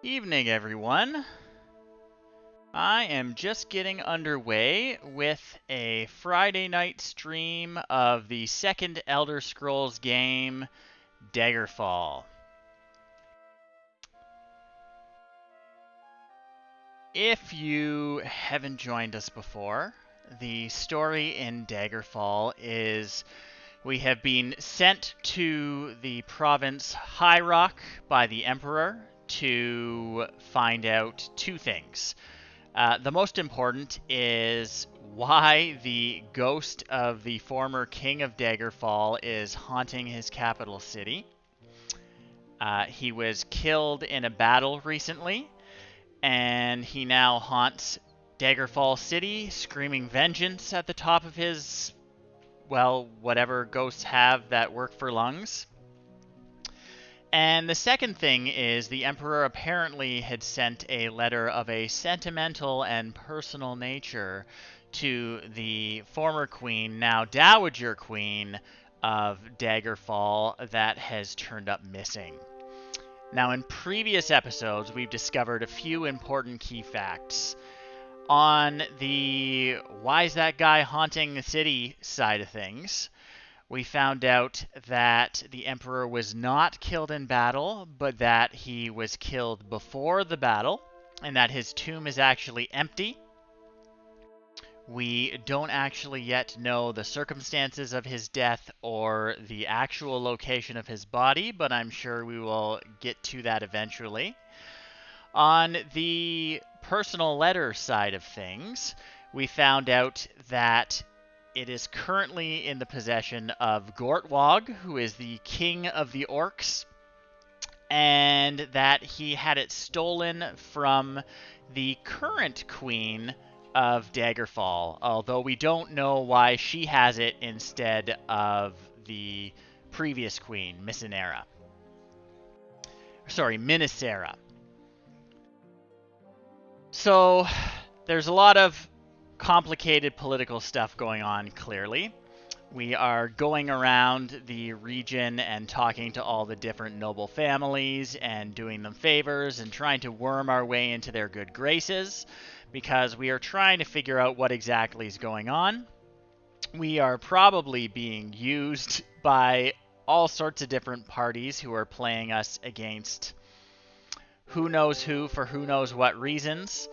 Evening, everyone. I am just getting underway with a Friday night stream of the second Elder Scrolls game, Daggerfall. If you haven't joined us before, the story in Daggerfall is we have been sent to the province High Rock by the Emperor to find out two things. The most important is why the ghost of the former king of Daggerfall is haunting his capital city. He was killed in a battle recently, and he now haunts Daggerfall City, screaming vengeance at the top of his, well, whatever ghosts have that work for lungs. And the second thing is the Emperor apparently had sent a letter of a sentimental and personal nature to the former queen, now Dowager Queen of Daggerfall, that has turned up missing. Now, in previous episodes, we've discovered a few important key facts. On the why is that guy haunting the city side of things, we found out that the Emperor was not killed in battle, but that he was killed before the battle, and that his tomb is actually empty. We don't actually yet know the circumstances of his death or the actual location of his body, but I'm sure we will get to that eventually. On the personal letter side of things, we found out that it is currently in the possession of Gortwog, who is the king of the orcs, and that he had it stolen from the current queen of Daggerfall, although we don't know why she has it instead of the previous queen, Minisera. So, there's a lot of complicated political stuff going on, clearly. We are going around the region and talking to all the different noble families and doing them favors and trying to worm our way into their good graces because we are trying to figure out what exactly is going on. We are probably being used by all sorts of different parties who are playing us against who knows who for who knows what reasons.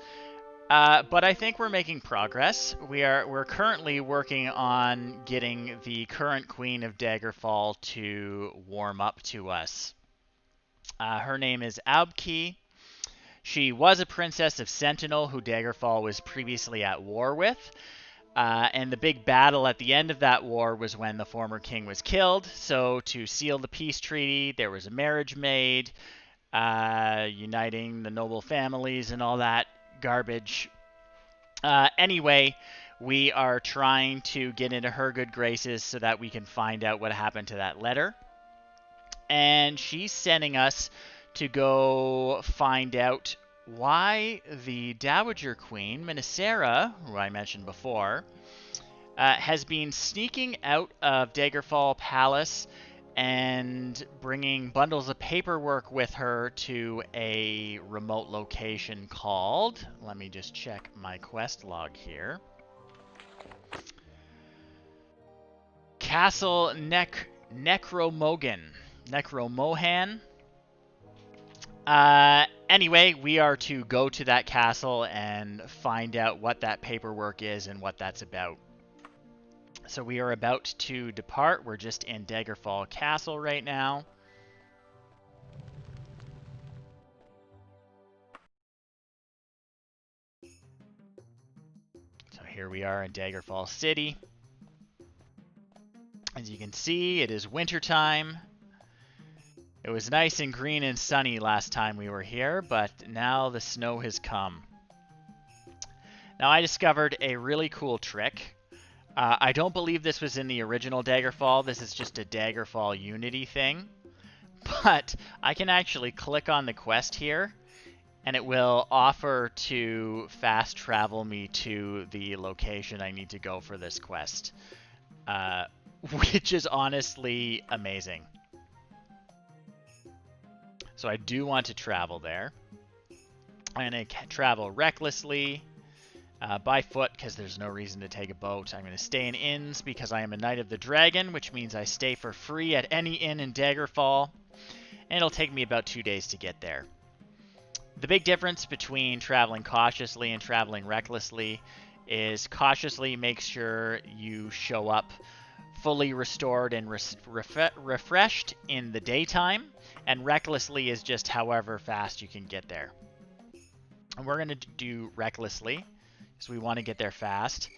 But I think we're making progress. We're currently working on getting the current queen of Daggerfall to warm up to us. Her name is Aubke. She was a princess of Sentinel who Daggerfall was previously at war with. And the big battle at the end of that war was when the former king was killed. So to seal the peace treaty, there was a marriage made, uniting the noble families and all that garbage. Anyway, we are trying to get into her good graces so that we can find out what happened to that letter. And she's sending us to go find out why the Dowager Queen, Minisera, who I mentioned before, has been sneaking out of Daggerfall Palace and bringing bundles of paperwork with her to a remote location called, let me just check my quest log here, Castle Necromohan. Anyway, we are to go to that castle and find out what that paperwork is and what that's about. So we are about to depart. We're just in Daggerfall Castle right now. So here we are in Daggerfall City. As you can see, it is wintertime. It was nice and green and sunny last time we were here, but now the snow has come. Now I discovered a really cool trick. I don't believe this was in the original Daggerfall. This is just a Daggerfall Unity thing. But I can actually click on the quest here, and it will offer to fast travel me to the location I need to go for this quest, which is honestly amazing. So I do want to travel there. I'm going to travel recklessly by foot because there's no reason to take a boat. I'm going to stay in inns because I am a Knight of the Dragon, which means I stay for free at any inn in Daggerfall. And it'll take me about 2 days to get there. The big difference between traveling cautiously and traveling recklessly is cautiously make sure you show up fully restored and refreshed in the daytime, and recklessly is just however fast you can get there. And we're going to do recklessly because we want to get there fast,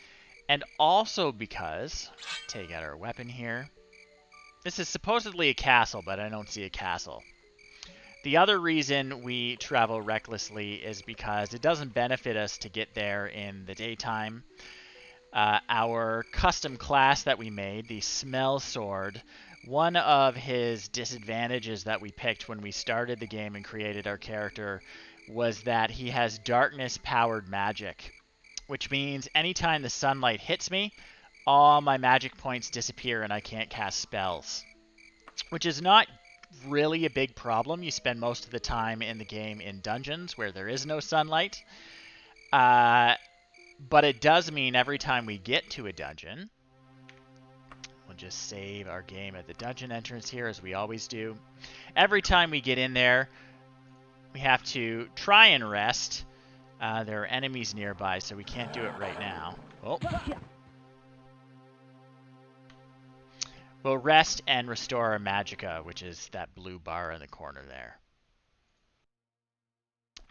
and also because, take out our weapon here, this is supposedly a castle, but I don't see a castle. The other reason we travel recklessly is because it doesn't benefit us to get there in the daytime. Our custom class that we made, the Smell Sword, one of his disadvantages that we picked when we started the game and created our character was that he has darkness-powered magic, which means anytime the sunlight hits me, all my magic points disappear and I can't cast spells, which is not really a big problem. You spend most of the time in the game in dungeons where there is no sunlight. But it does mean every time we get to a dungeon, we'll just save our game at the dungeon entrance here as we always do. Every time we get in there, we have to try and rest. There are enemies nearby, so we can't do it right now. Oh. We'll rest and restore our magicka, which is that blue bar in the corner there.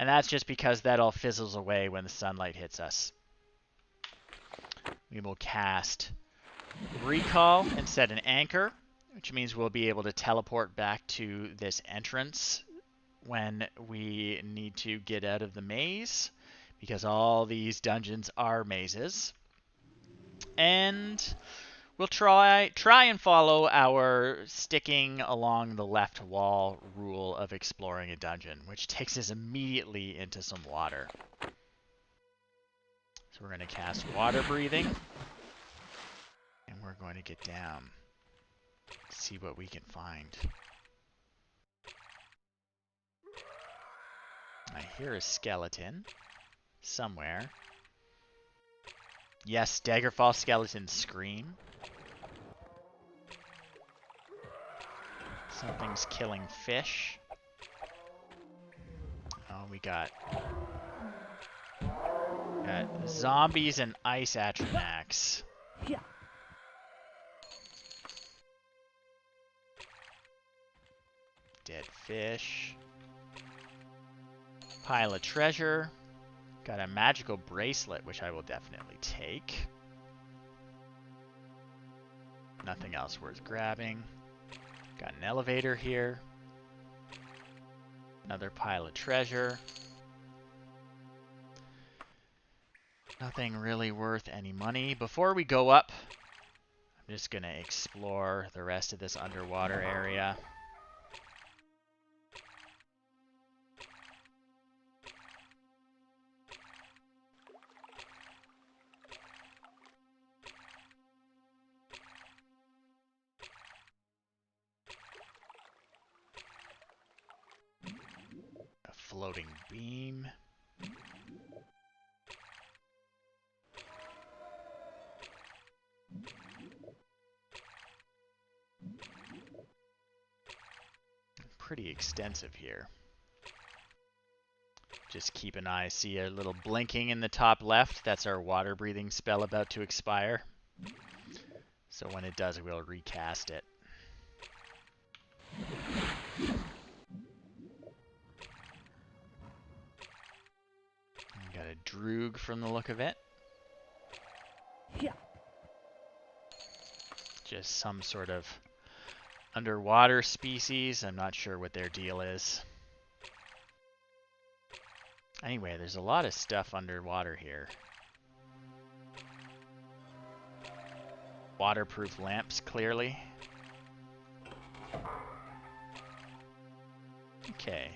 And that's just because that all fizzles away when the sunlight hits us. We will cast Recall and set an anchor, which means we'll be able to teleport back to this entrance when we need to get out of the maze, because all these dungeons are mazes. And we'll try and follow our sticking along the left wall rule of exploring a dungeon, which takes us immediately into some water. So we're going to cast Water Breathing, and we're going to get down, see what we can find. I hear a skeleton somewhere. Yes, Daggerfall skeletons scream. Something's killing fish. Oh, we got zombies and ice atronachs. Dead fish. Pile of treasure. Got a magical bracelet, which I will definitely take. Nothing else worth grabbing. Got an elevator here. Another pile of treasure. Nothing really worth any money. Before we go up, I'm just going to explore the rest of this underwater area. A floating beam. Pretty extensive here. Just keep an eye. See a little blinking in the top left? That's our water breathing spell about to expire. So when it does, we'll recast it. We got a droog from the look of it. Just some sort of underwater species. I'm not sure what their deal is. Anyway, there's a lot of stuff underwater here. Waterproof lamps, clearly. Okay.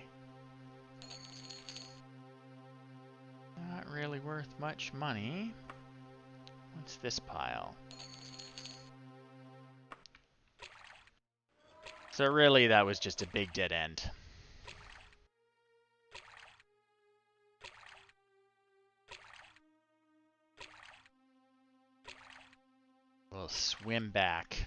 Not really worth much money. What's this pile? So really, that was just a big dead end. swim back.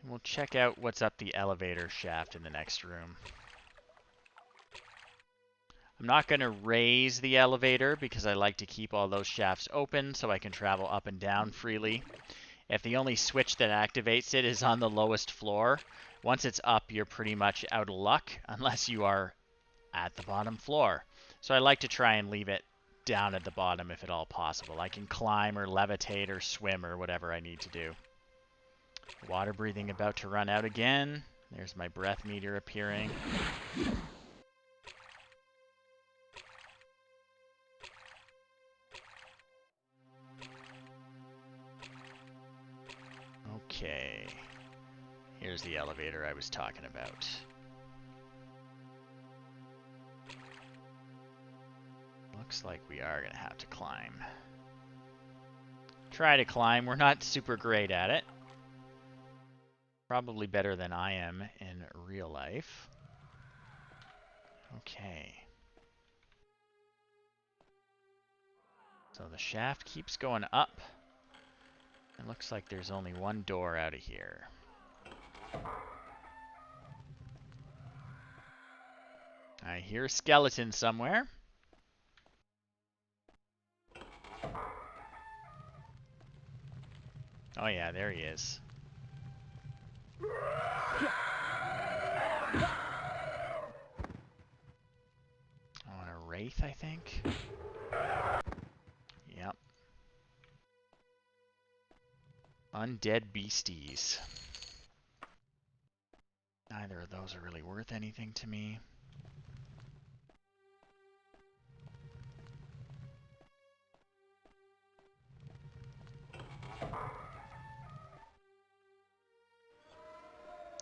And we'll check out what's up the elevator shaft in the next room. I'm not going to raise the elevator because I like to keep all those shafts open so I can travel up and down freely. If the only switch that activates it is on the lowest floor, once it's up, you're pretty much out of luck unless you are at the bottom floor. So I like to try and leave it down at the bottom if at all possible. I can climb or levitate or swim or whatever I need to do. Water breathing about to run out again. There's my breath meter appearing. Okay. Here's the elevator I was talking about. Looks like we are going to have to climb. Try to climb. We're not super great at it. Probably better than I am in real life. Okay. So the shaft keeps going up. It looks like there's only one door out of here. I hear a skeleton somewhere. Oh yeah, there he is. On a wraith, I think. Yep. Undead beasties. Neither of those are really worth anything to me.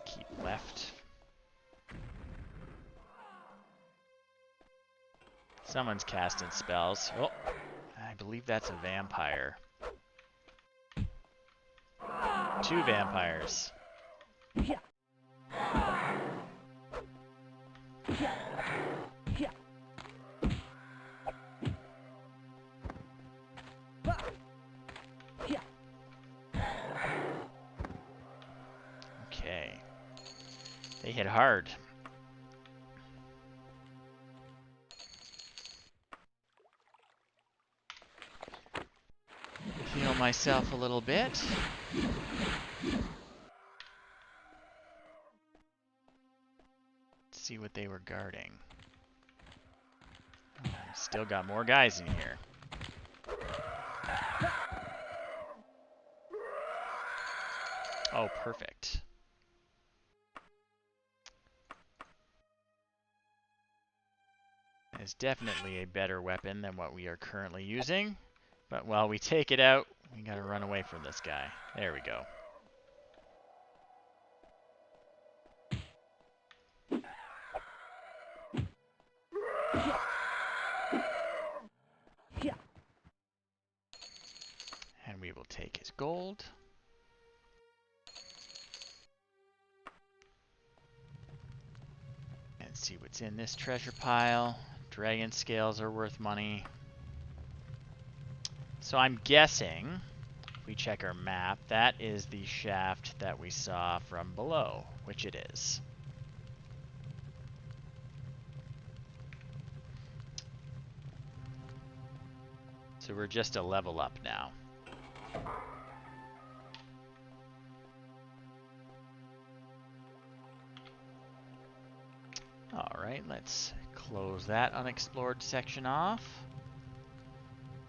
Keep left. Someone's casting spells. Oh, I believe that's a vampire. 2 vampires. Okay. They hit hard. Heal myself a little bit. See what they were guarding. Oh, still got more guys in here. Oh, perfect. It's definitely a better weapon than what we are currently using. But while we take it out, we gotta run away from this guy. There we go. And we will take his gold. And see what's in this treasure pile. Dragon scales are worth money. So I'm guessing, if we check our map, that is the shaft that we saw from below, which it is. So we're just a level up now. Alright, let's close that unexplored section off.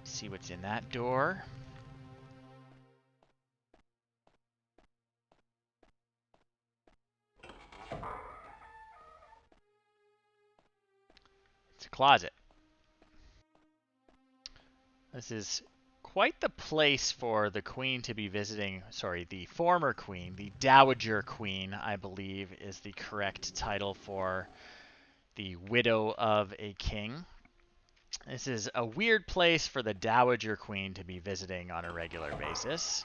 See what's in that door. It's a closet. This is quite the place for the queen to be visiting. Sorry, the former queen, the dowager queen, I believe, is the correct title for the widow of a king. This is a weird place for the Dowager Queen to be visiting on a regular basis.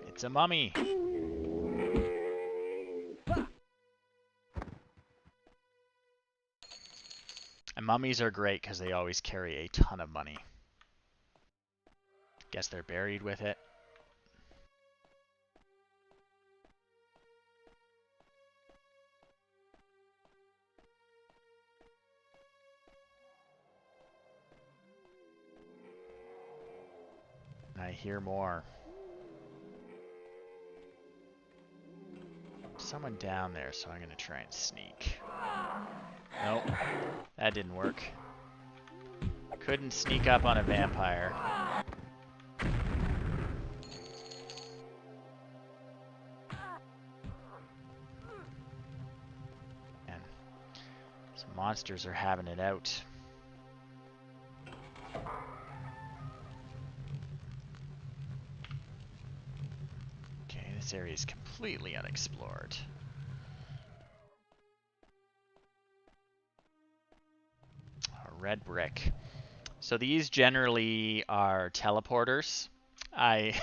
It's a mummy. And mummies are great because they always carry a ton of money. Guess they're buried with it. I hear more. Someone down there, so I'm going to try and sneak. Nope, that didn't work. Couldn't sneak up on a vampire. And some monsters are having it out. Okay, this area is completely unexplored. A red brick. So these generally are teleporters. I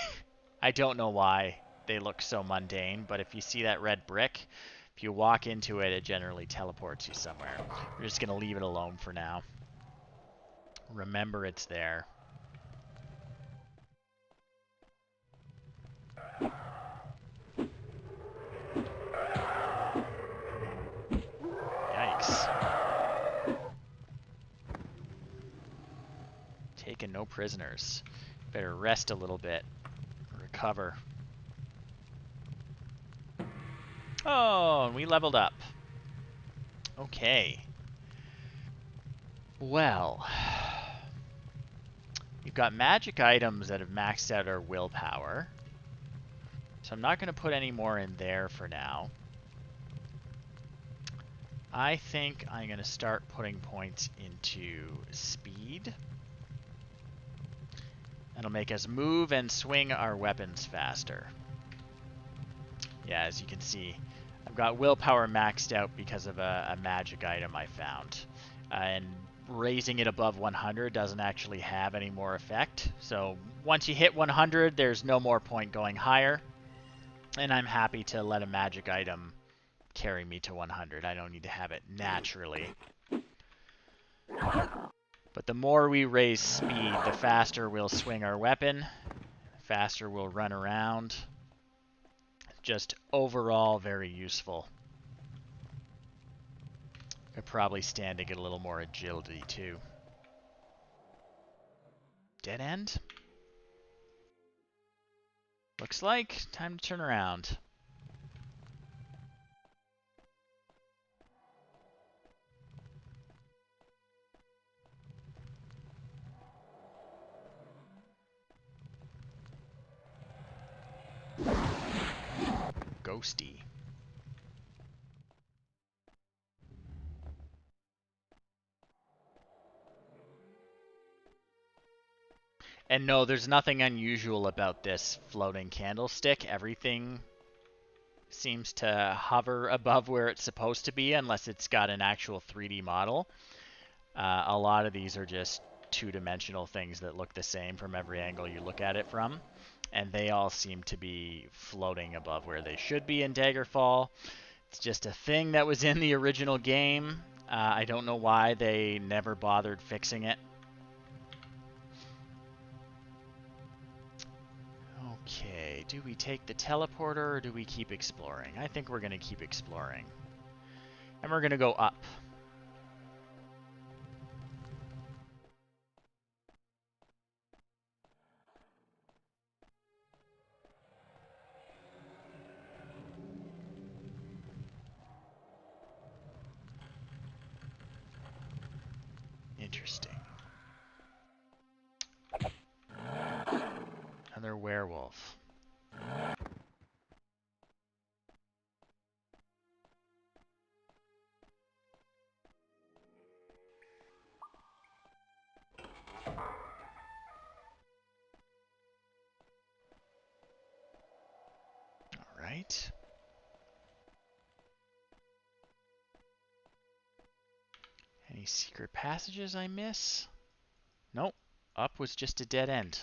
I don't know why they look so mundane, but if you see that red brick, if you walk into it, it generally teleports you somewhere. We're just going to leave it alone for now. Remember it's there. Yikes. Taking no prisoners. Better rest a little bit. Recover. Oh, and we leveled up. Okay. Well, we've got magic items that have maxed out our willpower. So I'm not going to put any more in there for now. I think I'm going to start putting points into speed. That'll make us move and swing our weapons faster. Yeah, as you can see, I've got willpower maxed out because of a magic item I found. And raising it above 100 doesn't actually have any more effect. So once you hit 100, there's no more point going higher. And I'm happy to let a magic item carry me to 100. I don't need to have it naturally. But the more we raise speed, the faster we'll swing our weapon, the faster we'll run around. Just overall very useful. Could probably stand to get a little more agility too. Dead end? Looks like time to turn around. Ghosty. And no, there's nothing unusual about this floating candlestick. Everything seems to hover above where it's supposed to be unless it's got an actual 3D model. A lot of these are just two-dimensional things that look the same from every angle you look at it from. And they all seem to be floating above where they should be in Daggerfall. It's just a thing that was in the original game. I don't know why they never bothered fixing it. Okay, do we take the teleporter or do we keep exploring? I think we're going to keep exploring. And we're going to go up. Interesting. Another werewolf. Alright. Any secret passages I miss? Nope. Up was just a dead end.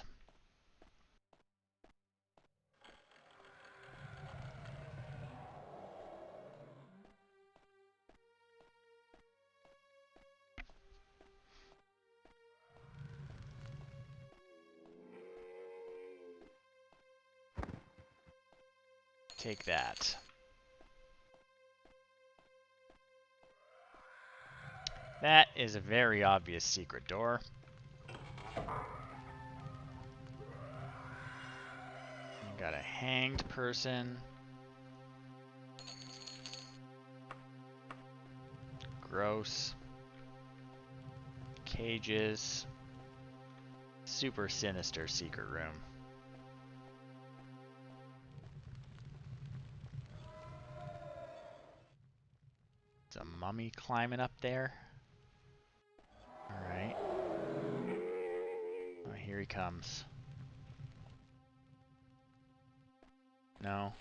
Take that. That is a very obvious secret door. Got a hanged person. Gross. Cages. Super sinister secret room. It's a mummy climbing up there. Alright. Oh, here he comes. No.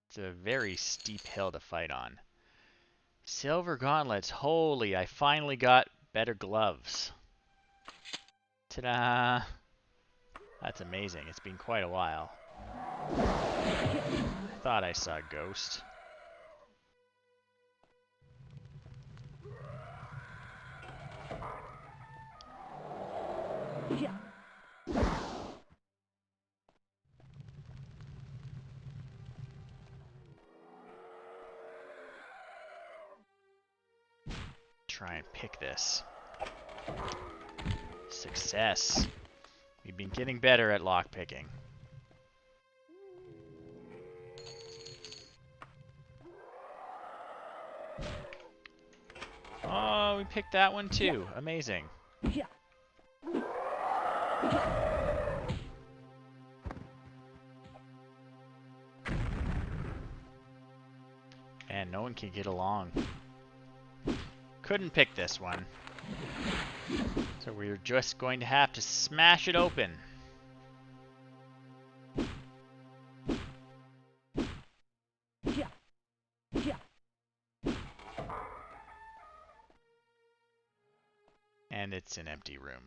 It's a very steep hill to fight on. Silver gauntlets. Holy, I finally got better gloves. Ta-da! That's amazing. It's been quite a while. I thought I saw a ghost. Try and pick this. Success. We've been getting better at lockpicking. Oh, we picked that one too. Amazing. And no one can get along. Couldn't pick this one. So we're just going to have to smash it open. And it's an empty room.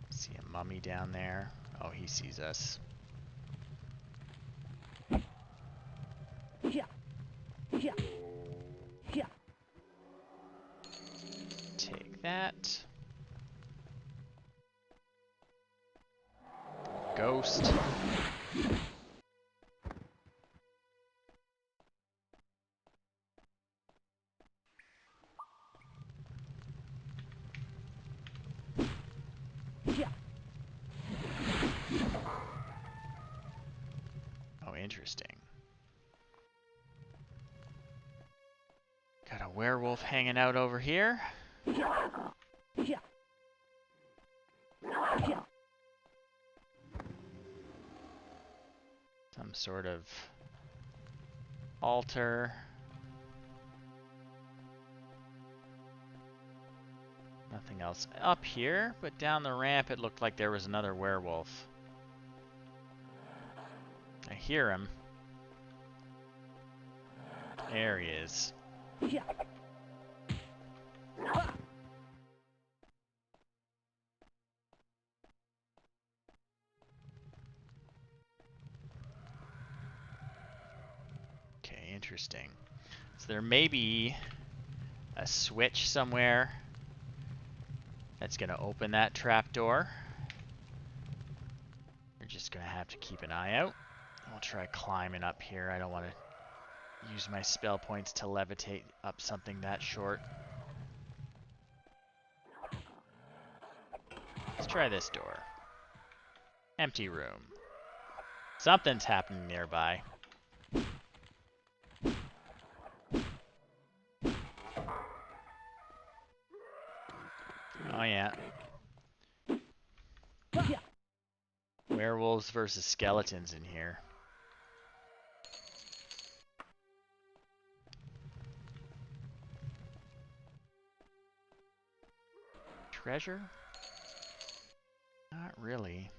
See a mummy down there. Oh, he sees us. Take that. Ghost. Oh, interesting. Got a werewolf hanging out over here. Some sort of altar. Nothing else up here, but down the ramp it looked like there was another werewolf. I hear him. There he is. Okay, interesting. So there may be a switch somewhere that's going to open that trapdoor. We're just going to have to keep an eye out. We'll try climbing up here. I don't want to use my spell points to levitate up something that short. Let's try this door. Empty room. Something's happening nearby. Oh yeah. Werewolves versus skeletons in here. Treasure? Not really.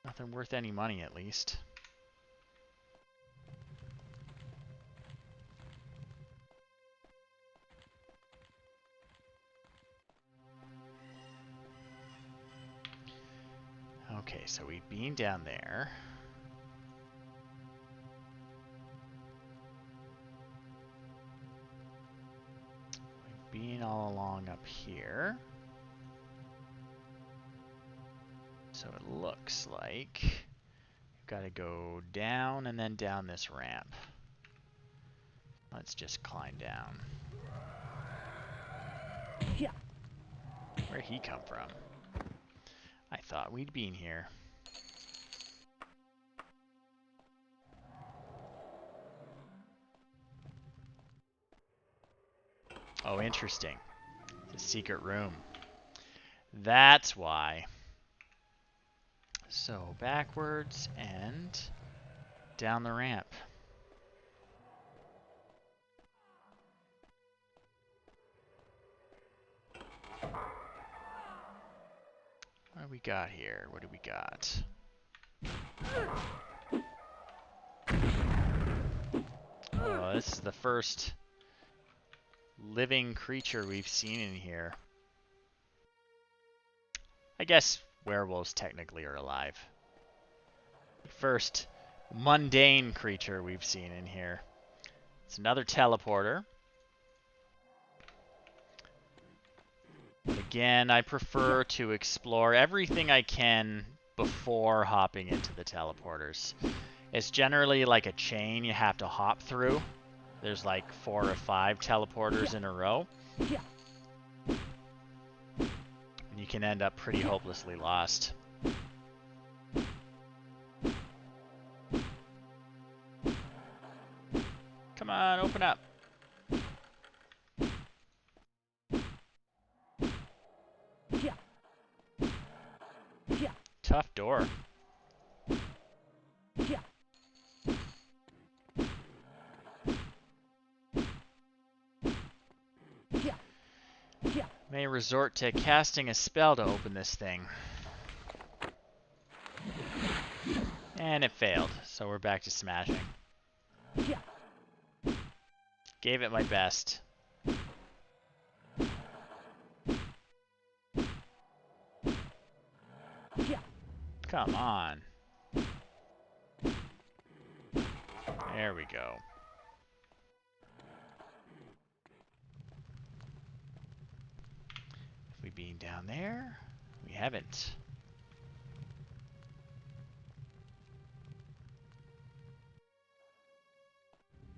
Nothing worth any money, at least. Okay, so we've been down there. We've been all along up here. So it looks like we've got to go down and then down this ramp. Let's just climb down. Yeah. Where'd he come from? I thought we'd been here. Oh, interesting. It's a secret room. That's why. So, backwards and down the ramp. What do we got here? What do we got? Oh, this is the first living creature we've seen in here. I guess werewolves technically are alive. The first mundane creature we've seen in here. It's another teleporter. Again, I prefer to explore everything I can before hopping into the teleporters. It's generally like a chain you have to hop through. There's like 4 or 5 teleporters in a row. And you can end up pretty hopelessly lost. Come on, open up. Tough door. May resort to casting a spell to open this thing. And it failed, so we're back to smashing. Gave it my best. Come on. There we go. Have we been down there? We haven't.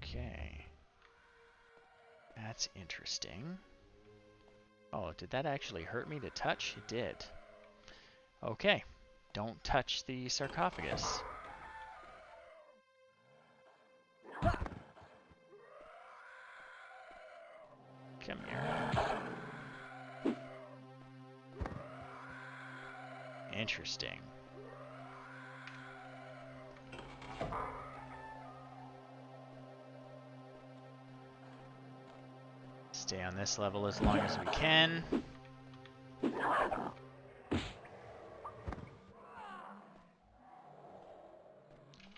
Okay. That's interesting. Oh, did that actually hurt me to touch? It did. Okay. Don't touch the sarcophagus. Come here. Interesting. Stay on this level as long as we can.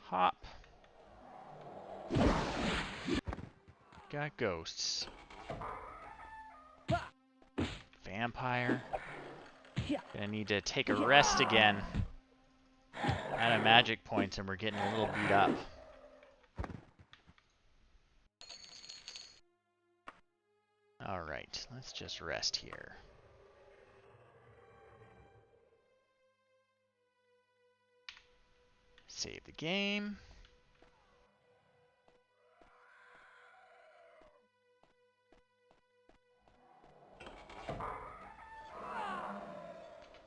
Hop. Got ghosts. Vampire. Gonna need to take a rest again. Out of magic points and we're getting a little beat up. Alright, let's just rest here. Save the game.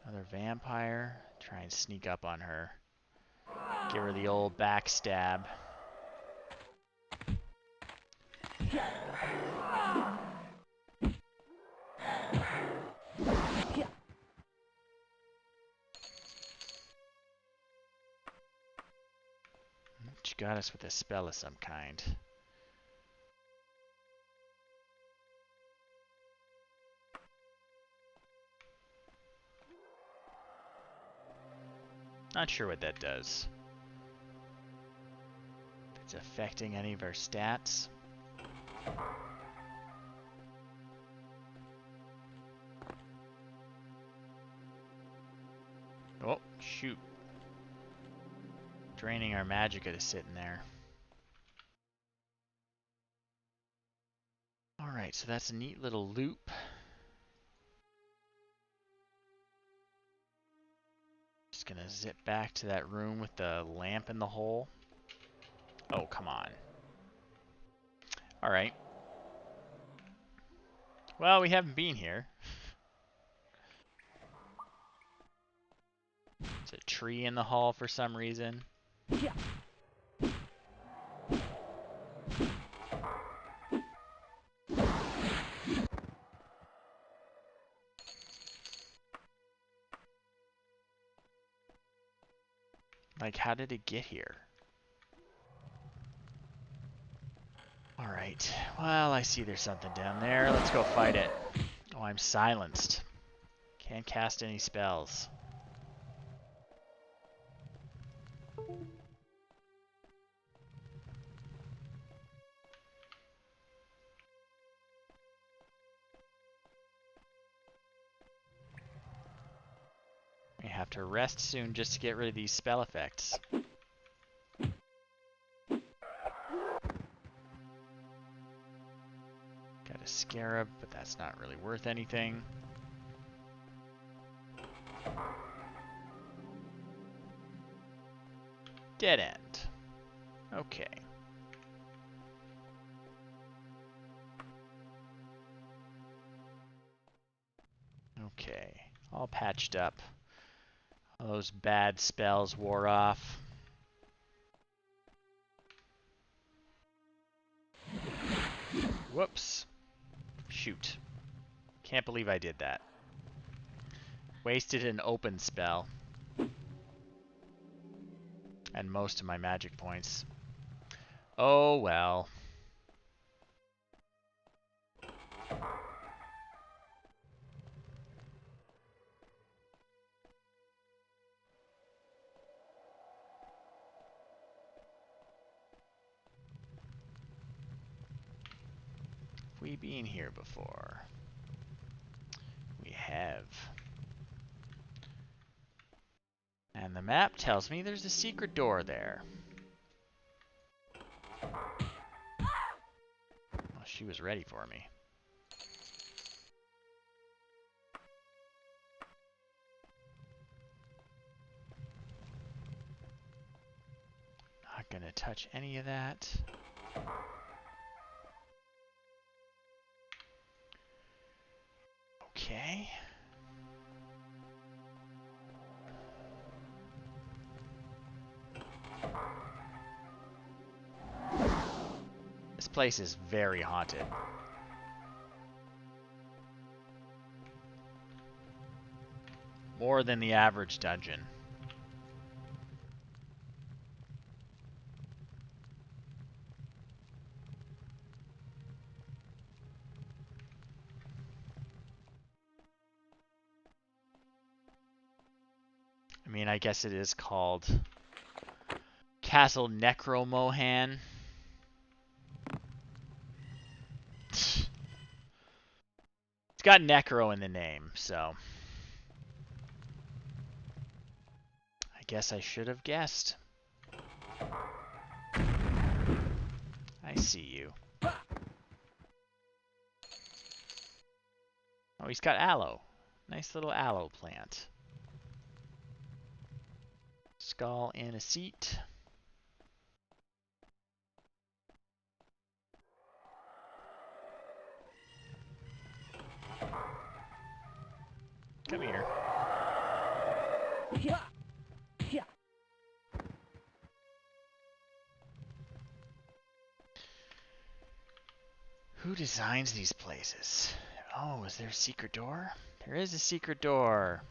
Another vampire. Try and sneak up on her. Give her the old backstab. she got us with a spell of some kind. Not sure what that does. If it's affecting any of our stats. Oh, shoot. Draining our magicka to sit in there. Alright, so that's a neat little loop. Just gonna zip back to that room with the lamp in the hole. Oh, come on. Alright. Well, we haven't been here. There's a tree in the hall for some reason. Like, how did it get here? Alright. Well, I see there's something down there. Let's go fight it. Oh, I'm silenced. Can't cast any spells. We have to rest soon just to get rid of these spell effects. Got a scarab, but that's not really worth anything. Dead end. Okay. Okay. All patched up. All those bad spells wore off. Whoops. Shoot. Can't believe I did that. Wasted an open spell. And most of my magic points. Oh well. We been here before? We have. And the map tells me there's a secret door there. Well, she was ready for me. Not gonna touch any of that. Okay. This place is very haunted. More than the average dungeon. I mean, I guess it is called Castle Necromohan. It's got necro in the name, so I guess I should have guessed. I see you. Oh, he's got aloe. Nice little aloe plant. Skull in a seat. Come here. Who designs these places? Oh, is there a secret door? There is a secret door.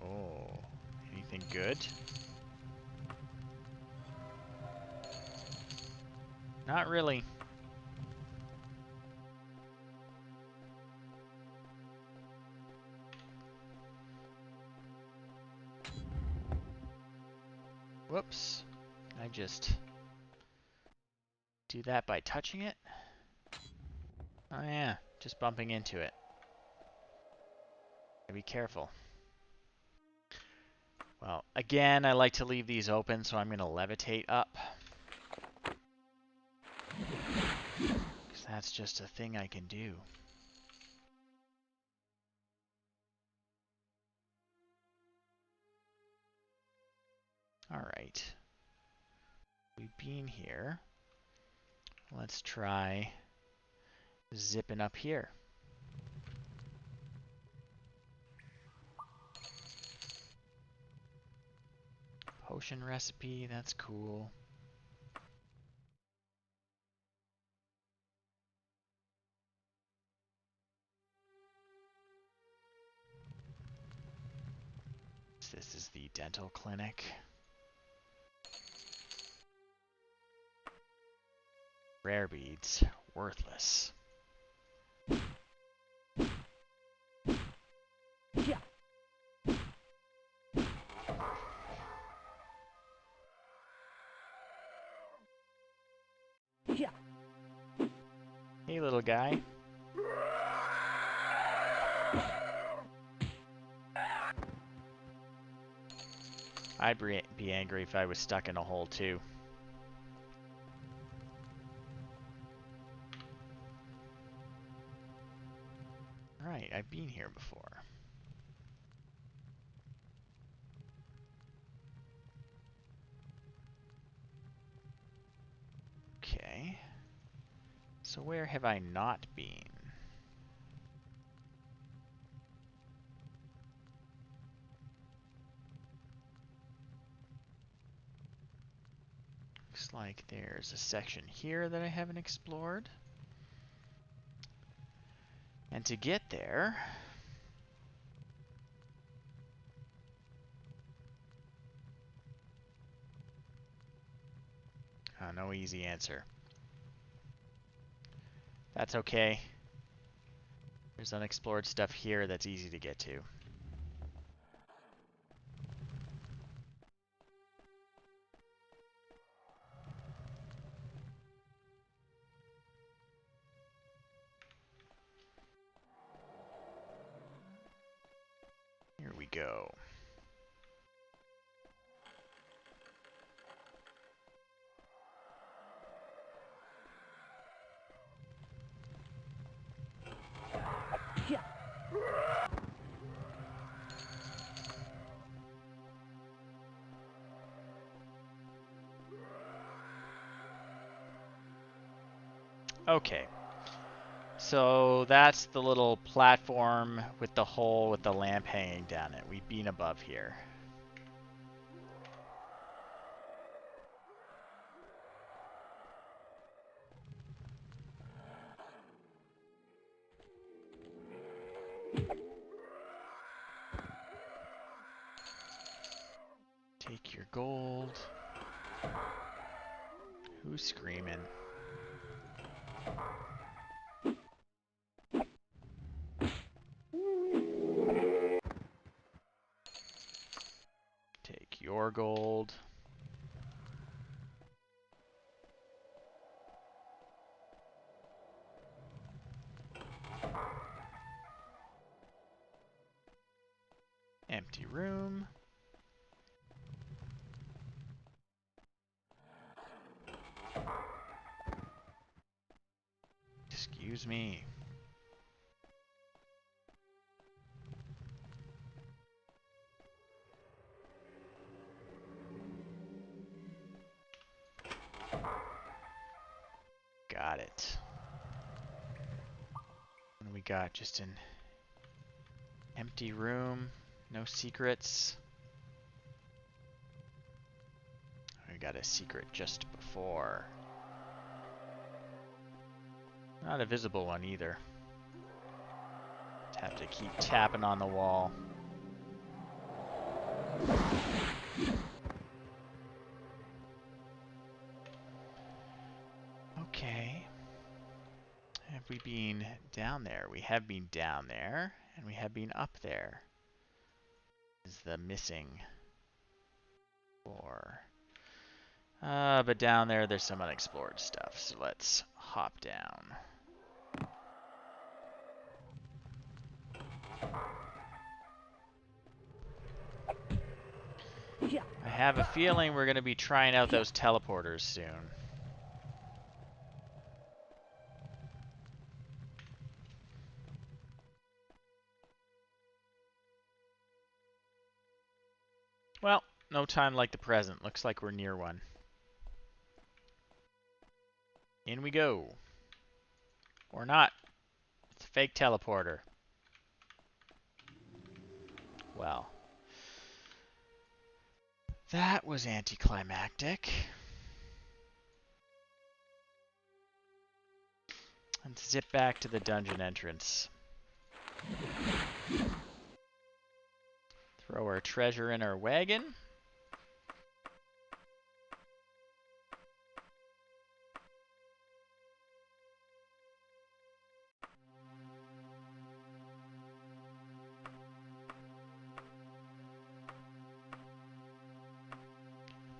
Oh, anything good? Not really. Whoops. I just do that by touching it? Oh yeah, just bumping into it. Be careful. Well, again, I like to leave these open, so I'm going to levitate up. Because that's just a thing I can do. Alright. We've been here. Let's try zipping up here. Potion recipe, that's cool. This is the dental clinic. Rare beads, worthless. Yeah. Yeah. Hey, little guy. I'd be angry if I was stuck in a hole, too. Alright, I've been here before. Okay. So where have I not been? Looks like there's a section here that I haven't explored. And to get there... Oh, no easy answer. That's okay. There's unexplored stuff here that's easy to get to. Here we go. Yeah. Okay. So that's the little platform with the hole with the lamp hanging down it. We've been above here. Take your gold. Who's screaming? Take your gold. Empty room. Excuse me. Got it. What do we got? Just an empty room. No secrets. We got a secret just before. Not a visible one either. Just have to keep tapping on the wall. Okay. Have we been down there? We have been down there, and we have been up there. Is the missing floor. But down there, there's some unexplored stuff, so let's hop down. I have a feeling we're going to be trying out those teleporters soon. Well, no time like the present. Looks like we're near one. In we go. Or not. It's a fake teleporter. Well. That was anticlimactic. Let's zip back to the dungeon entrance. Throw our treasure in our wagon.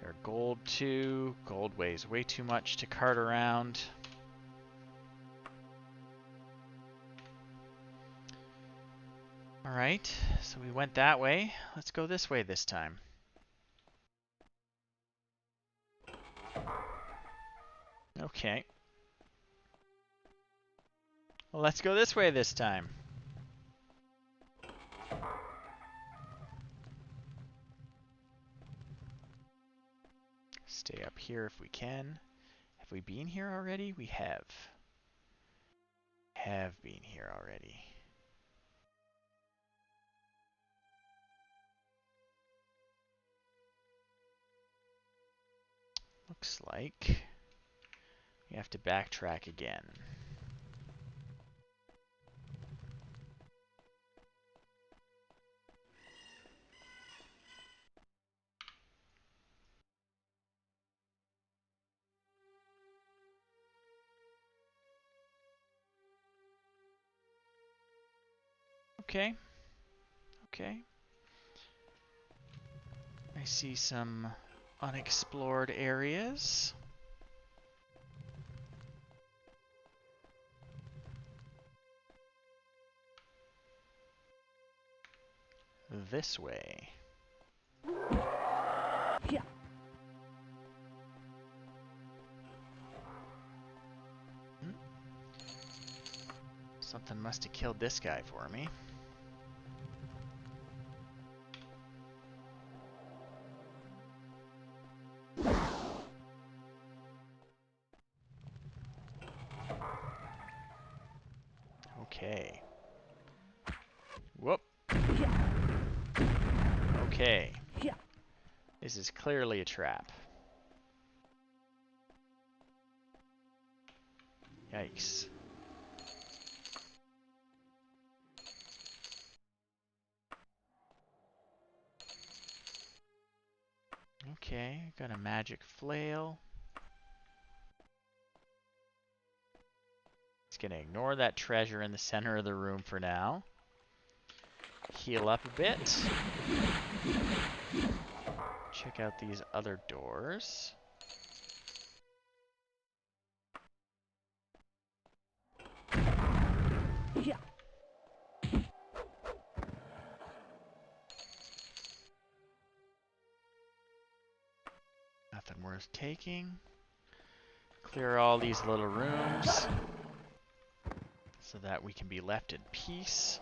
Our gold too. Gold weighs way too much to cart around. Alright, so we went that way. Let's go this way this time. Okay. Well, let's go this way this time. Stay up here if we can. Have we been here already? We have. Have been here already. Looks like we have to backtrack again. Okay. Okay. I see some unexplored areas. This way. Yeah. Something must have killed this guy for me. Okay. Whoop. Yeah. Okay. Yeah. This is clearly a trap. Yikes. Okay, got a magic flail. It's gonna ignore that treasure in the center of the room for now. Heal up a bit. Check out these other doors. Yeah. Nothing worth taking. Clear all these little rooms so that we can be left in peace.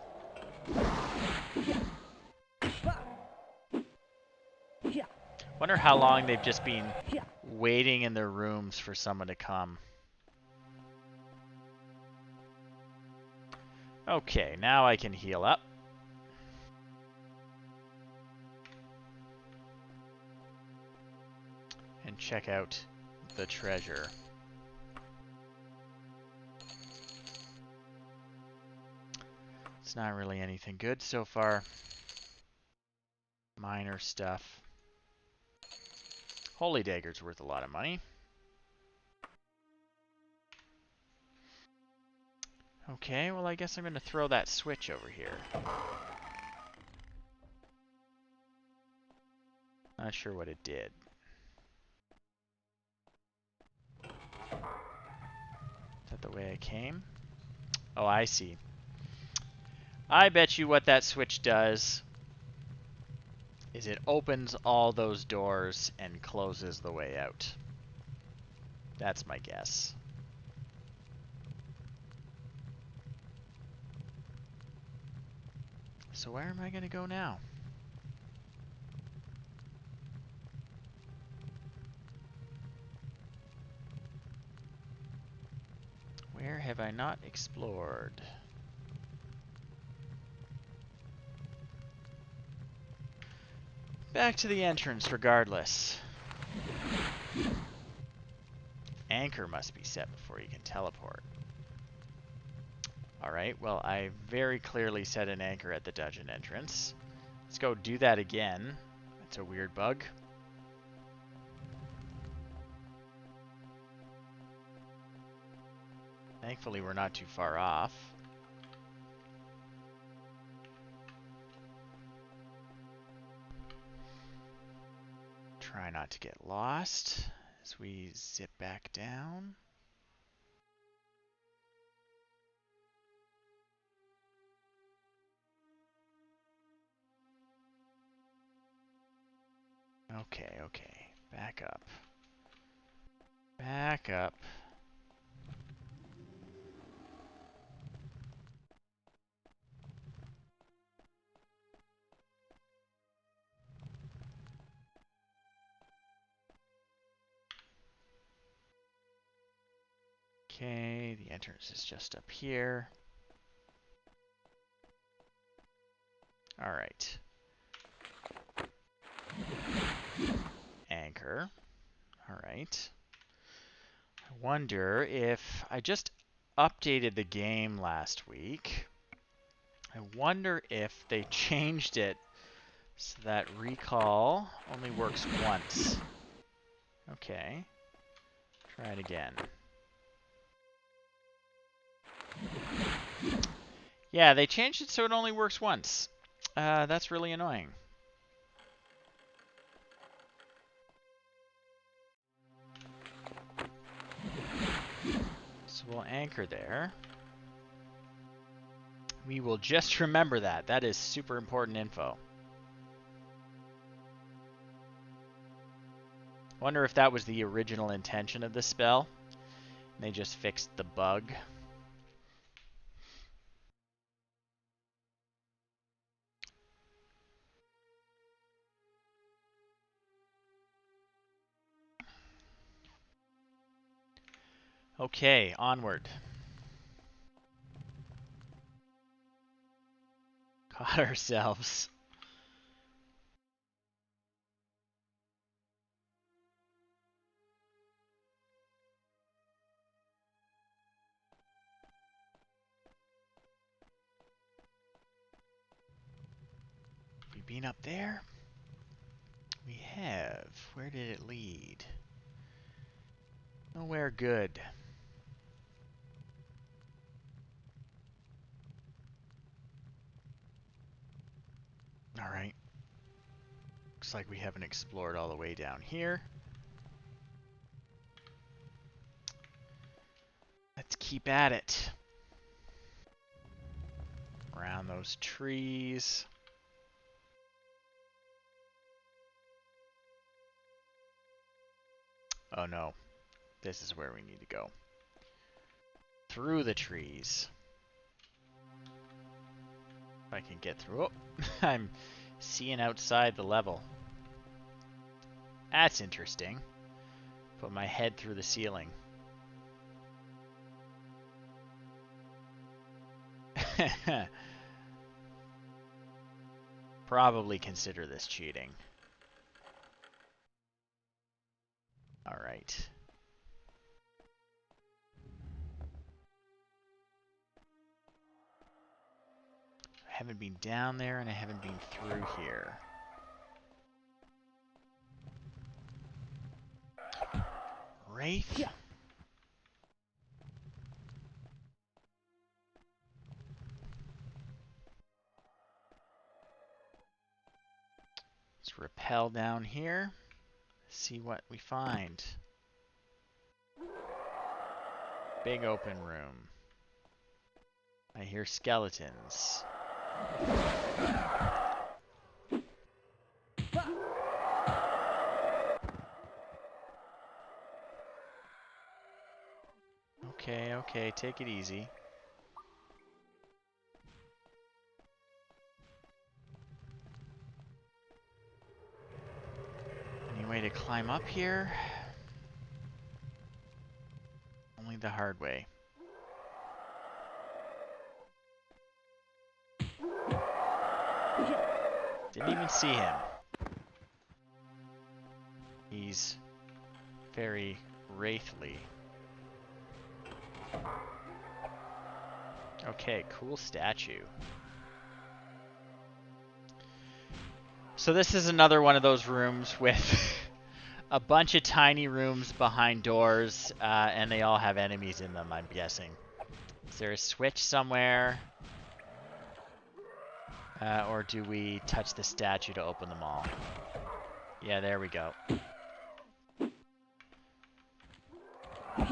Yeah. Wonder how long they've just been Yeah. waiting in their rooms for someone to come. Okay, now I can heal up. And check out the treasure. It's not really anything good so far. Minor stuff. Holy Dagger's worth a lot of money. Okay, well I guess I'm going to throw that switch over here. Not sure what it did. Is that the way I came? Oh, I see. I bet you what that switch does is it opens all those doors and closes the way out. That's my guess. So where am I going to go now? Where have I not explored? Back to the entrance regardless. Anchor must be set before you can teleport. Alright, well I very clearly set an anchor at the dungeon entrance. Let's go do that again. That's a weird bug. Thankfully we're not too far off. Try not to get lost as we zip back down. Okay, okay. Back up. Back up. Okay, the entrance is just up here. Alright. Anchor. Alright. I wonder if I just updated the game last week. I wonder if they changed it so that recall only works once. Okay. Try it again. Yeah, they changed it so it only works once. That's really annoying. So we'll anchor there. We will just remember that. That is super important info. Wonder if that was the original intention of this spell. They just fixed the bug. Okay, onward. Caught ourselves. We been up there? We have. Where did it lead? Nowhere good. Alright. Looks like we haven't explored all the way down here. Let's keep at it. Around those trees. Oh no. This is where we need to go. Through the trees. If I can get through. Oh, I'm seeing outside the level. That's interesting. Put my head through the ceiling. Probably consider this cheating. Alright. I haven't been down there and I haven't been through here. Wraith? Yeah. Let's rappel down here. See what we find. Big open room. I hear skeletons. Okay, okay, take it easy. Any way to climb up here? Only the hard way. Didn't even see him. He's very wraithly. Okay, cool statue. So this is another one of those rooms with a bunch of tiny rooms behind doors, and they all have enemies in them, I'm guessing. Is there a switch somewhere? Or do we touch the statue to open them all? Yeah, there we go. We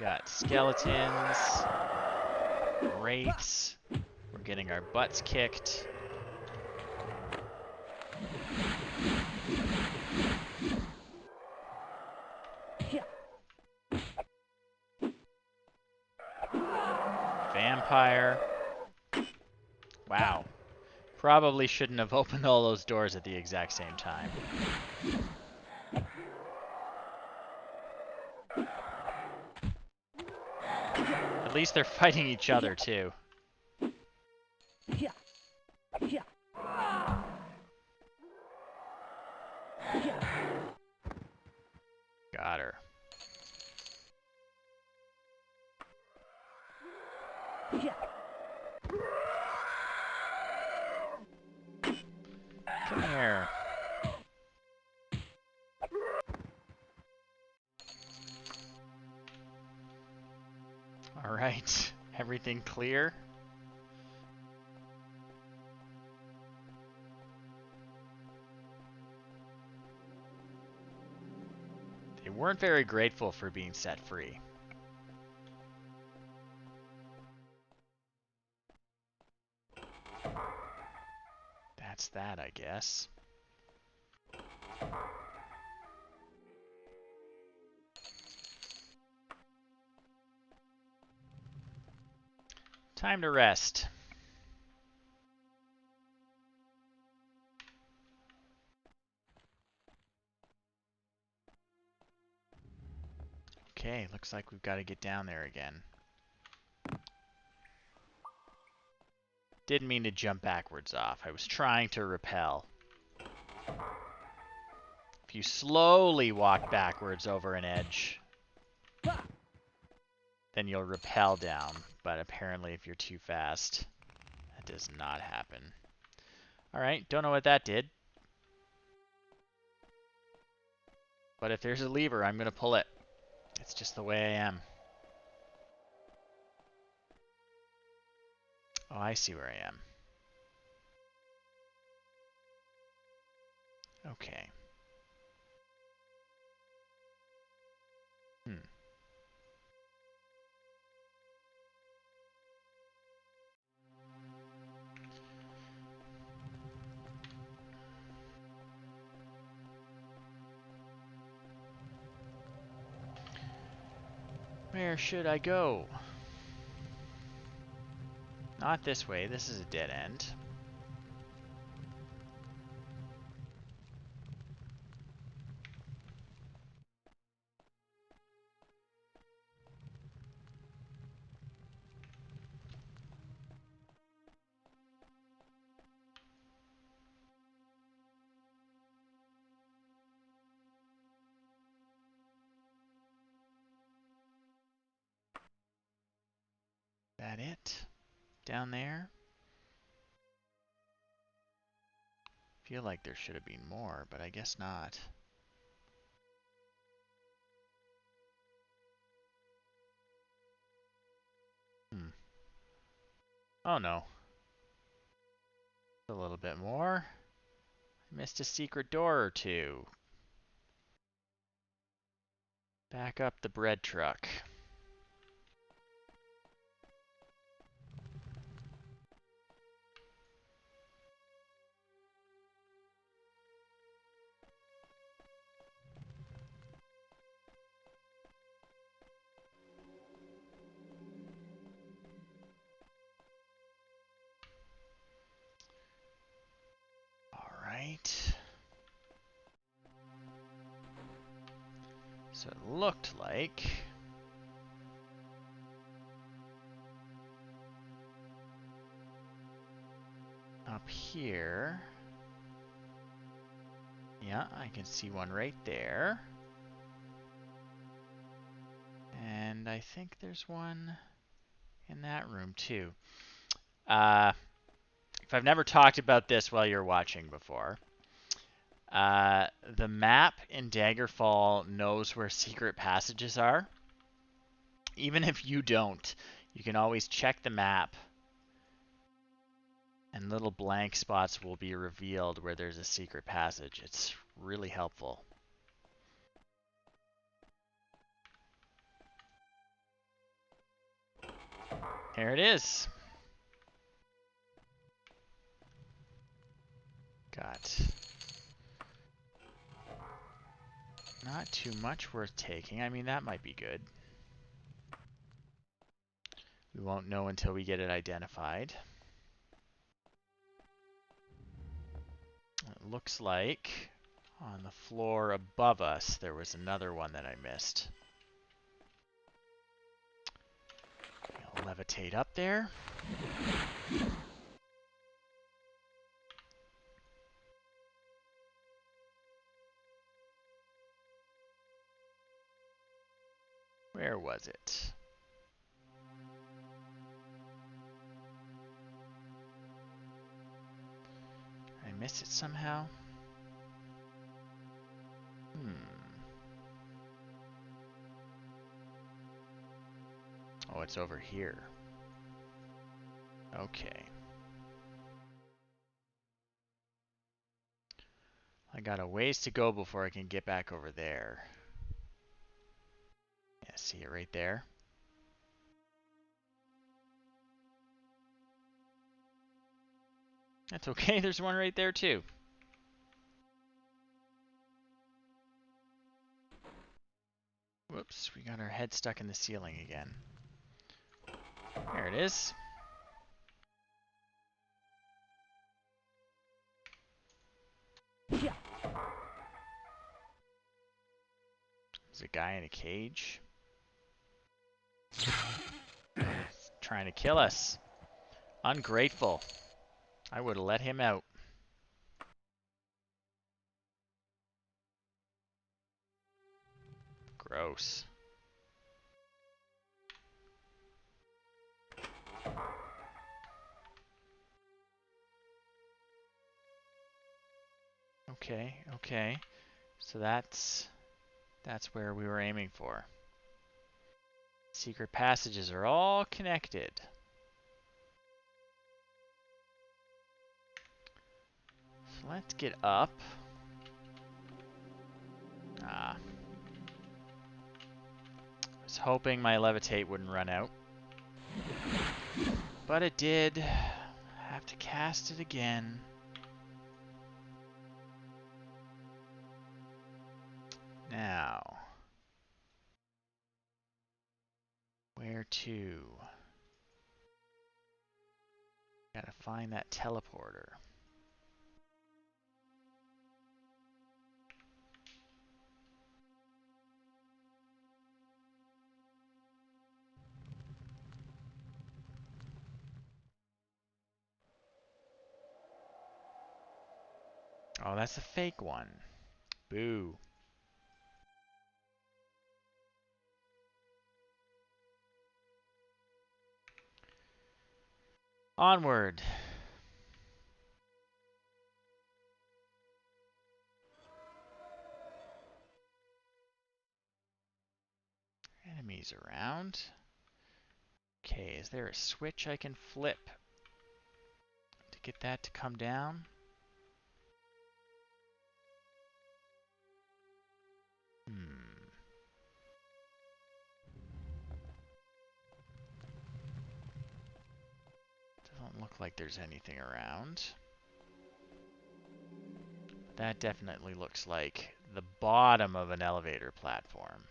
got skeletons, wraiths. We're getting our butts kicked. Vampire. Wow. Probably shouldn't have opened all those doors at the exact same time. At least they're fighting each other, too. Got her. Come here. All right. Everything clear? They weren't very grateful for being set free. That's that, I guess. Time to rest. Okay, looks like we've got to get down there again. Didn't mean to jump backwards off. I was trying to rappel. If you slowly walk backwards over an edge, then you'll rappel down. But apparently if you're too fast, that does not happen. Alright, don't know what that did. But if there's a lever, I'm going to pull it. It's just the way I am. Oh, I see where I am. Okay. Where should I go? Not this way. This is a dead end. That it? Down there? Feel like there should have been more, but I guess not. Oh no. A little bit more. I missed a secret door or two. Back up the bread truck. Alright. So it looked like up here. Yeah, I can see one right there. And I think there's one in that room too. If I've never talked about this while you're watching before, the map in Daggerfall knows where secret passages are. Even if you don't, you can always check the map and little blank spots will be revealed where there's a secret passage. It's really helpful. There it is. Got not too much worth taking. I mean, that might be good. We won't know until we get it identified. It looks like on the floor above us there was another one that I missed. I'll levitate up there. Where was it? Did I miss it somehow? Oh, it's over here. Okay. I got a ways to go before I can get back over there. Yeah, see it right there? That's okay, there's one right there too. Whoops, we got our head stuck in the ceiling again. There it is. Yeah. There's a guy in a cage. He's trying to kill us. Ungrateful. I would have let him out. Gross. Okay, okay. So that's where we were aiming for. Secret passages are all connected. So let's get up. I was hoping my levitate wouldn't run out. But it did. Have to cast it again. Now. Where to? Gotta find that teleporter. Oh, that's a fake one. Boo. Onward. Enemies around. Okay, is there a switch I can flip to get that to come down. Doesn't look like there's anything around. That definitely looks like the bottom of an elevator platform.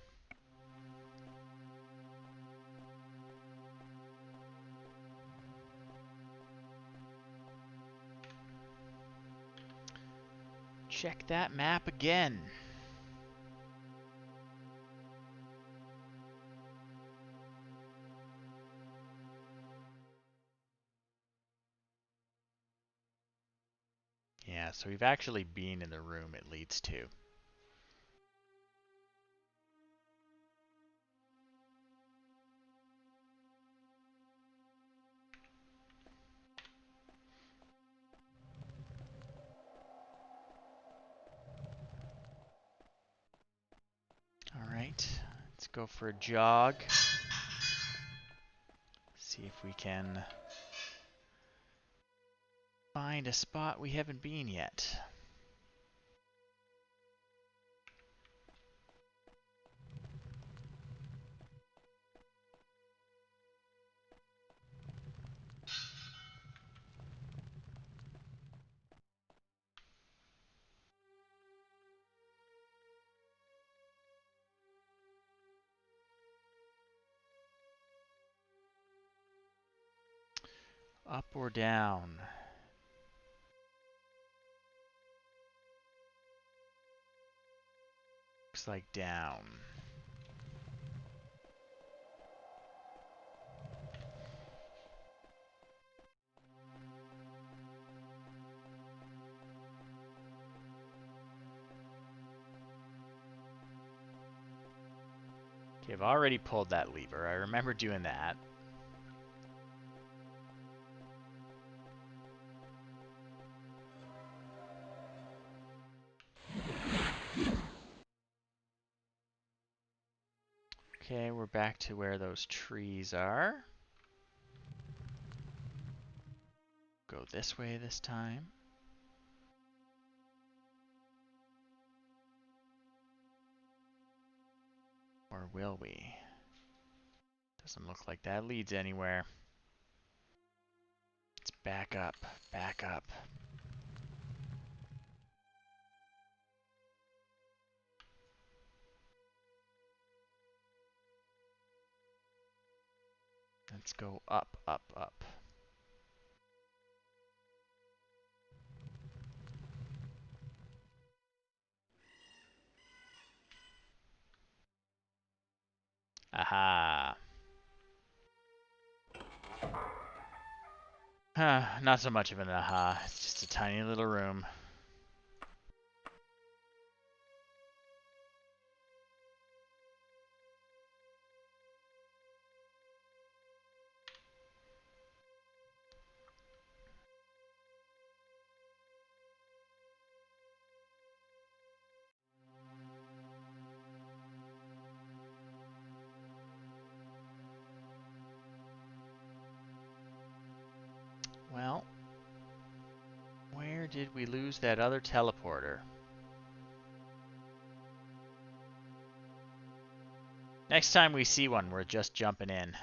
Check that map again. Yeah, so we've actually been in the room it leads to. Alright, let's go for a jog. See if we can find a spot we haven't been yet. Up or down? Looks like down. Okay, I've already pulled that lever. I remember doing that. Okay, we're back to where those trees are. Go this way this time. Or will we? Doesn't look like that leads anywhere. Let's back up, back up. Let's go up, up, up. Aha. Not so much of an aha. It's just a tiny little room. Well, where did we lose that other teleporter? Next time we see one, we're just jumping in.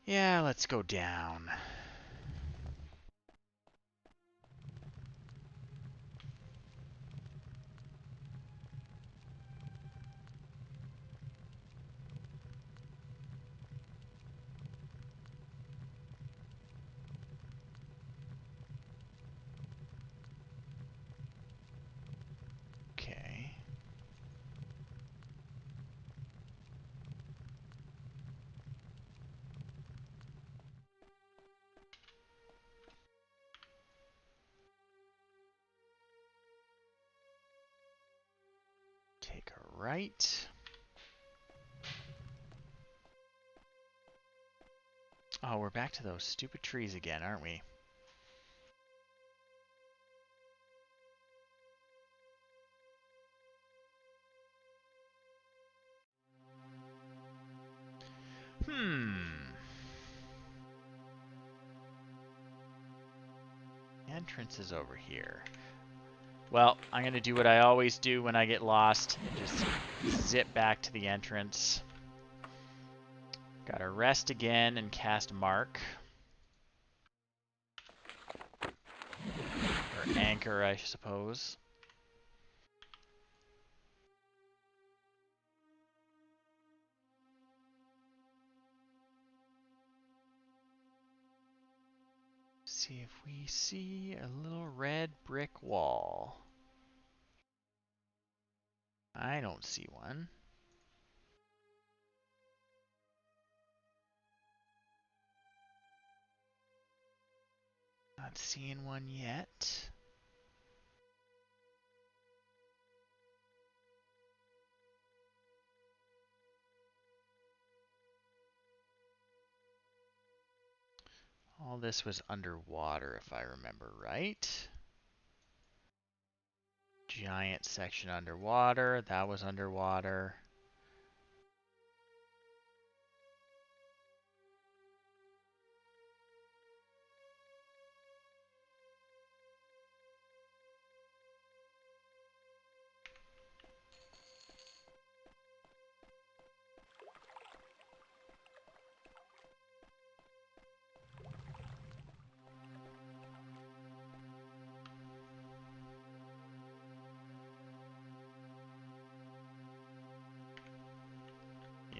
Yeah, let's go down. Okay. Take a right. Oh, we're back to those stupid trees again, aren't we? Entrance is over here. Well, I'm going to do what I always do when I get lost. Just zip back to the entrance. Gotta rest again and cast Mark. Or Anchor, I suppose. See if we see a little red brick wall. I don't see one. Not seeing one yet. All this was underwater, if I remember right. Giant section underwater. That was underwater.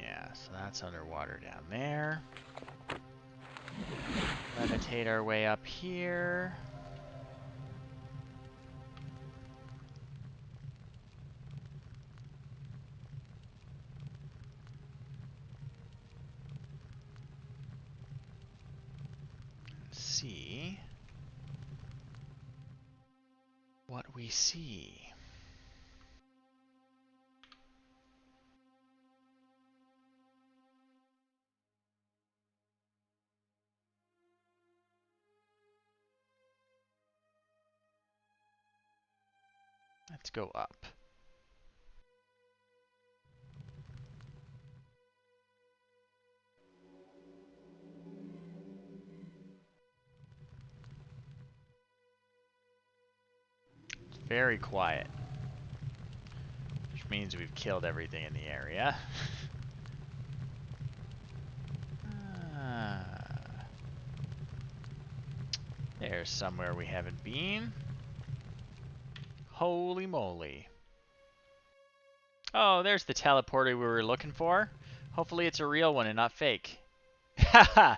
Yeah, so that's underwater down there. Levitate our way up here. See what we see. Let's go up. It's very quiet, which means we've killed everything in the area. There's somewhere we haven't been. Holy moly. Oh, there's the teleporter we were looking for. Hopefully it's a real one and not fake. Haha,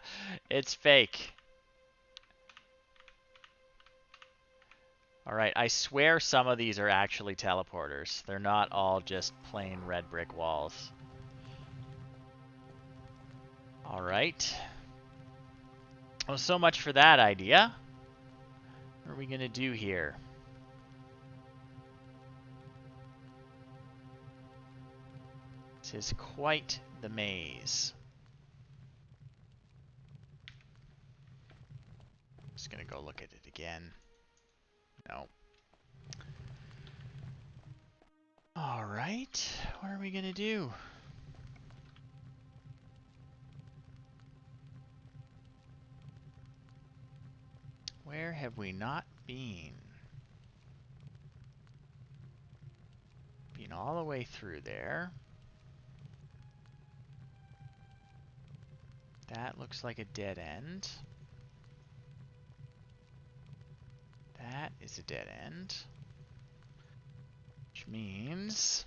it's fake. Alright, I swear some of these are actually teleporters. They're not all just plain red brick walls. Alright. Well, so much for that idea. What are we gonna do here? This is quite the maze. Just gonna go look at it again. No. Alright, what are we gonna do? Where have we not been? Been all the way through there. That looks like a dead end. That is a dead end. Which means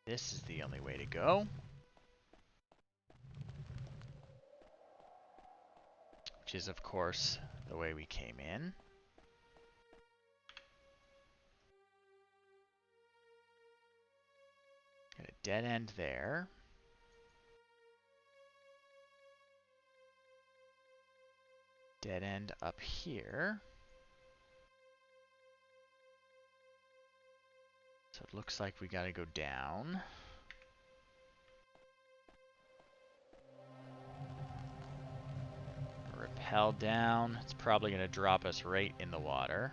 this is the only way to go. Which is, of course, the way we came in. Got a dead end there. Dead end up here. So it looks like we gotta go down. Rappel down. It's probably going to drop us right in the water.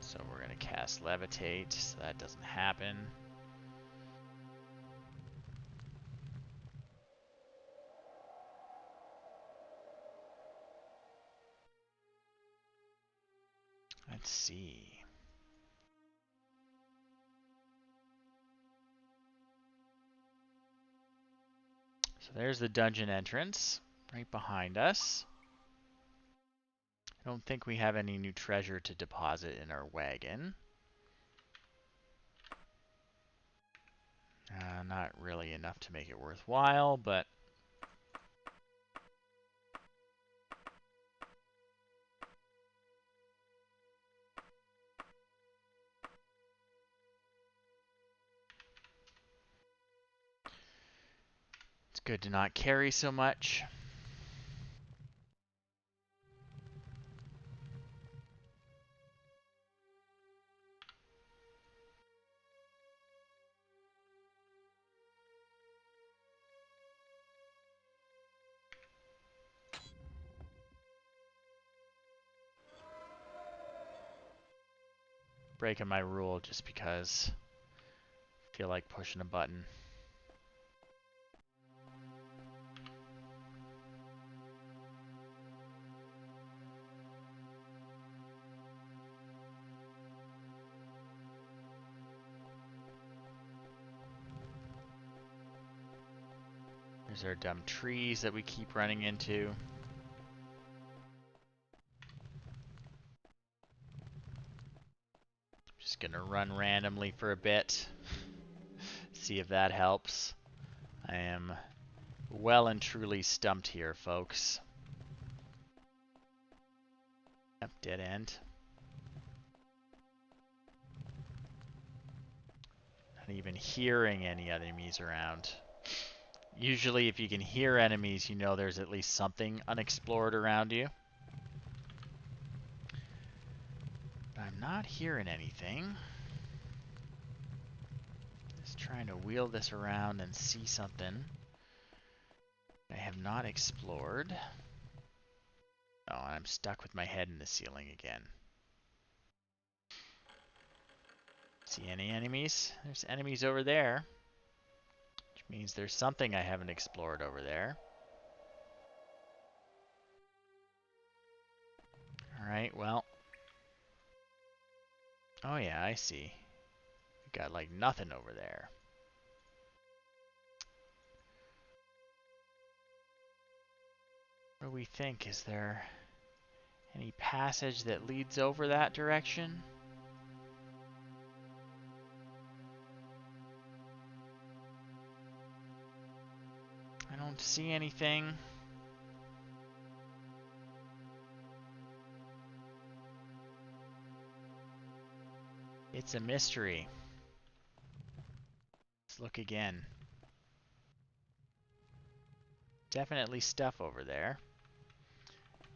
So we're going to cast Levitate, so that doesn't happen. Let's see. So there's the dungeon entrance right behind us. I don't think we have any new treasure to deposit in our wagon. Not really enough to make it worthwhile, but it's good to not carry so much. Breaking my rule just because I feel like pushing a button. There's our dumb trees that we keep running into. Just gonna run randomly for a bit. See if that helps. I am well and truly stumped here, folks. Yep, dead end. Not even hearing any enemies around. Usually if you can hear enemies, you know there's at least something unexplored around you. But I'm not hearing anything. Just trying to wheel this around and see something I have not explored. Oh, and I'm stuck with my head in the ceiling again. See any enemies? There's enemies over there. Which means there's something I haven't explored over there. Alright, well. Oh yeah, I see. We got like nothing over there. What do we think? Is there any passage that leads over that direction? I don't see anything. It's a mystery. Let's look again. Definitely stuff over there.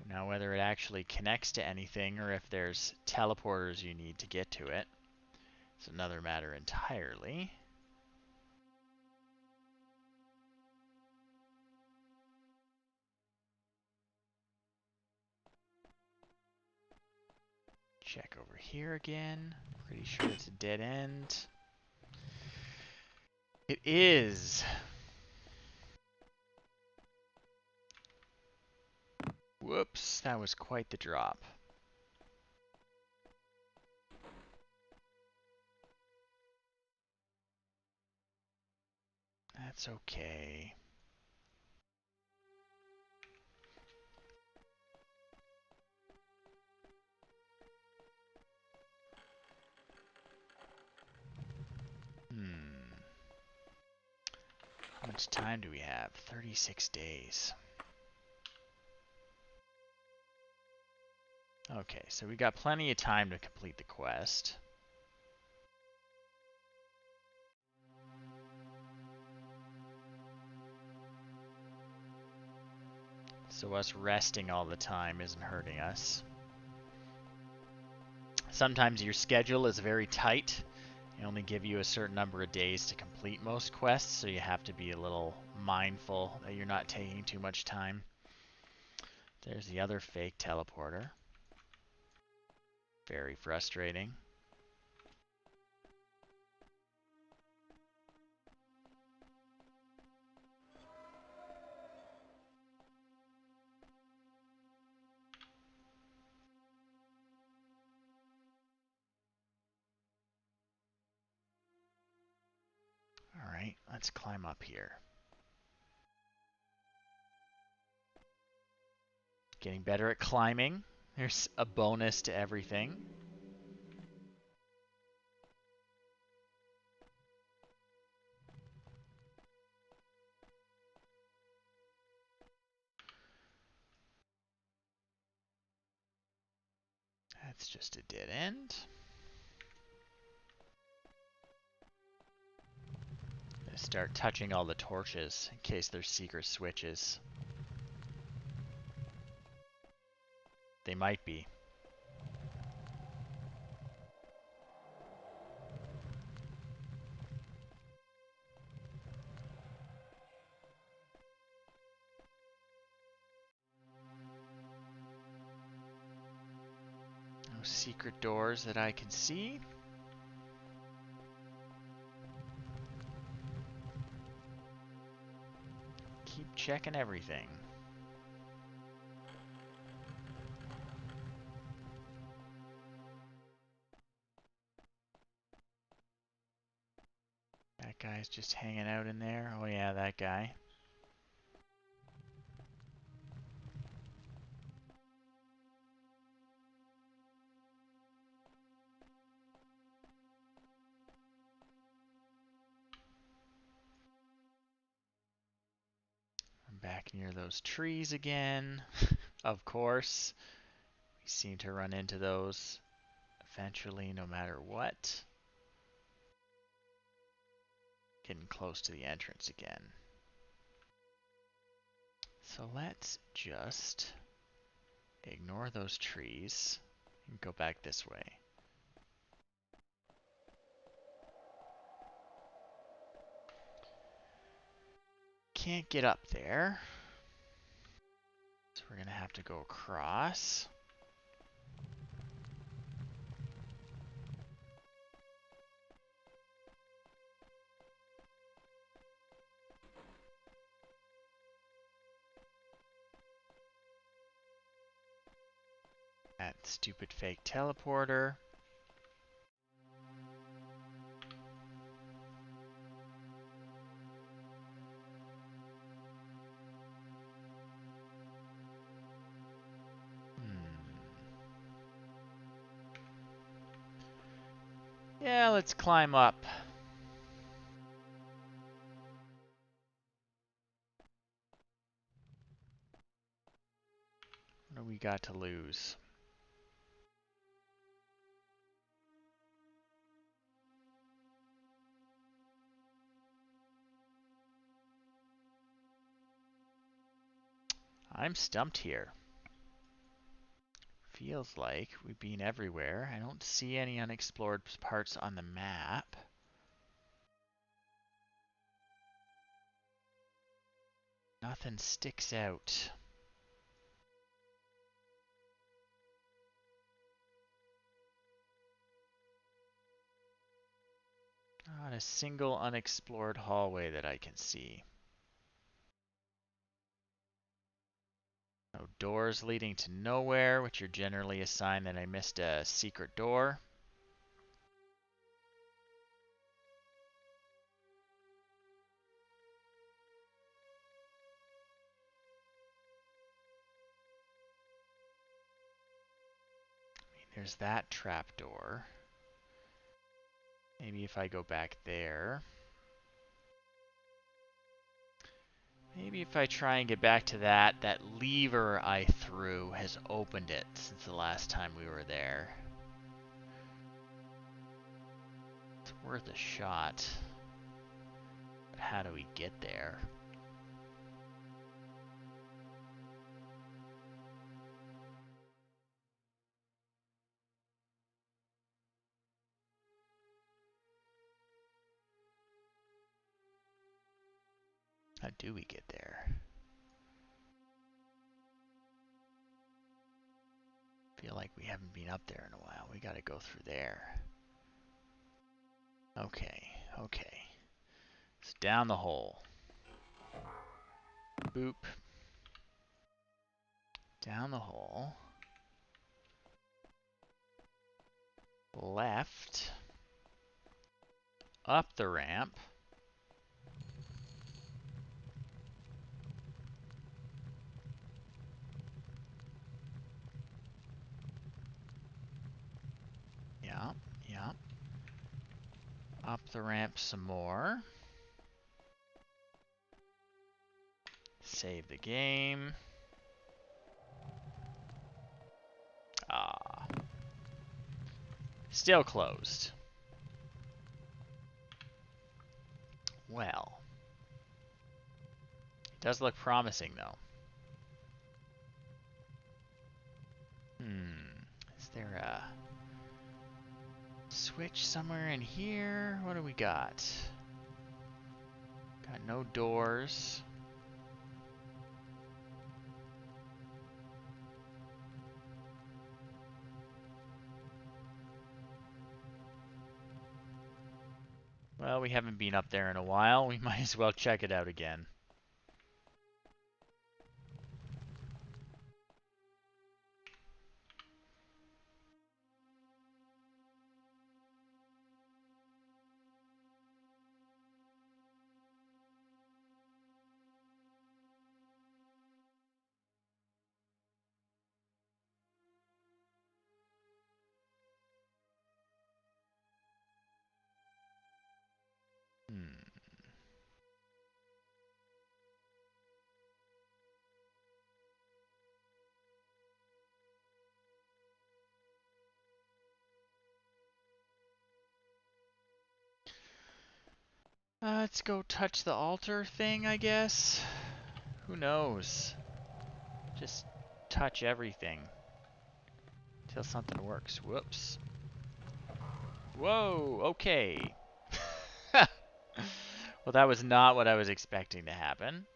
Now whether it actually connects to anything or if there's teleporters you need to get to it, it's another matter entirely. Check over here again. Pretty sure it's a dead end. It is. Whoops, that was quite the drop. That's okay. How much time do we have? 36 days. Okay, so we got plenty of time to complete the quest. So us resting all the time isn't hurting us. Sometimes your schedule is very tight They only give you a certain number of days to complete most quests, so you have to be a little mindful that you're not taking too much time. There's the other fake teleporter. Very frustrating. Alright, let's climb up here. Getting better at climbing. There's a bonus to everything. That's just a dead end. Gonna start touching all the torches in case there's secret switches. They might be. No secret doors that I can see. Keep checking everything. That guy's just hanging out in there. Oh yeah, that guy. I'm back near those trees again. Of course. We seem to run into those eventually, no matter what. Getting close to the entrance again. So let's just ignore those trees and go back this way. Can't get up there. So we're gonna have to go across. That stupid fake teleporter. Yeah, let's climb up. What do we got to lose? I'm stumped here. Feels like we've been everywhere. I don't see any unexplored parts on the map. Nothing sticks out. Not a single unexplored hallway that I can see. No doors leading to nowhere, which are generally a sign that I missed a secret door. There's that trapdoor. Maybe if I go back there. Maybe if I try and get back to that lever I threw has opened it since the last time we were there. It's worth a shot. But how do we get there? How do we get there? Feel like we haven't been up there in a while. We gotta go through there. Okay, okay. So down the hole. Boop. Down the hole. Left. Up the ramp. Yeah, yeah. Up the ramp some more. Save the game. Ah. Still closed. Well. It does look promising, though. Is there a switch somewhere in here? What do we got? Got no doors. Well, we haven't been up there in a while. We might as well check it out again. Let's go touch the altar thing, I guess. Who knows? Just touch everything till something works. Whoops. Whoa, okay. Well, that was not what I was expecting to happen.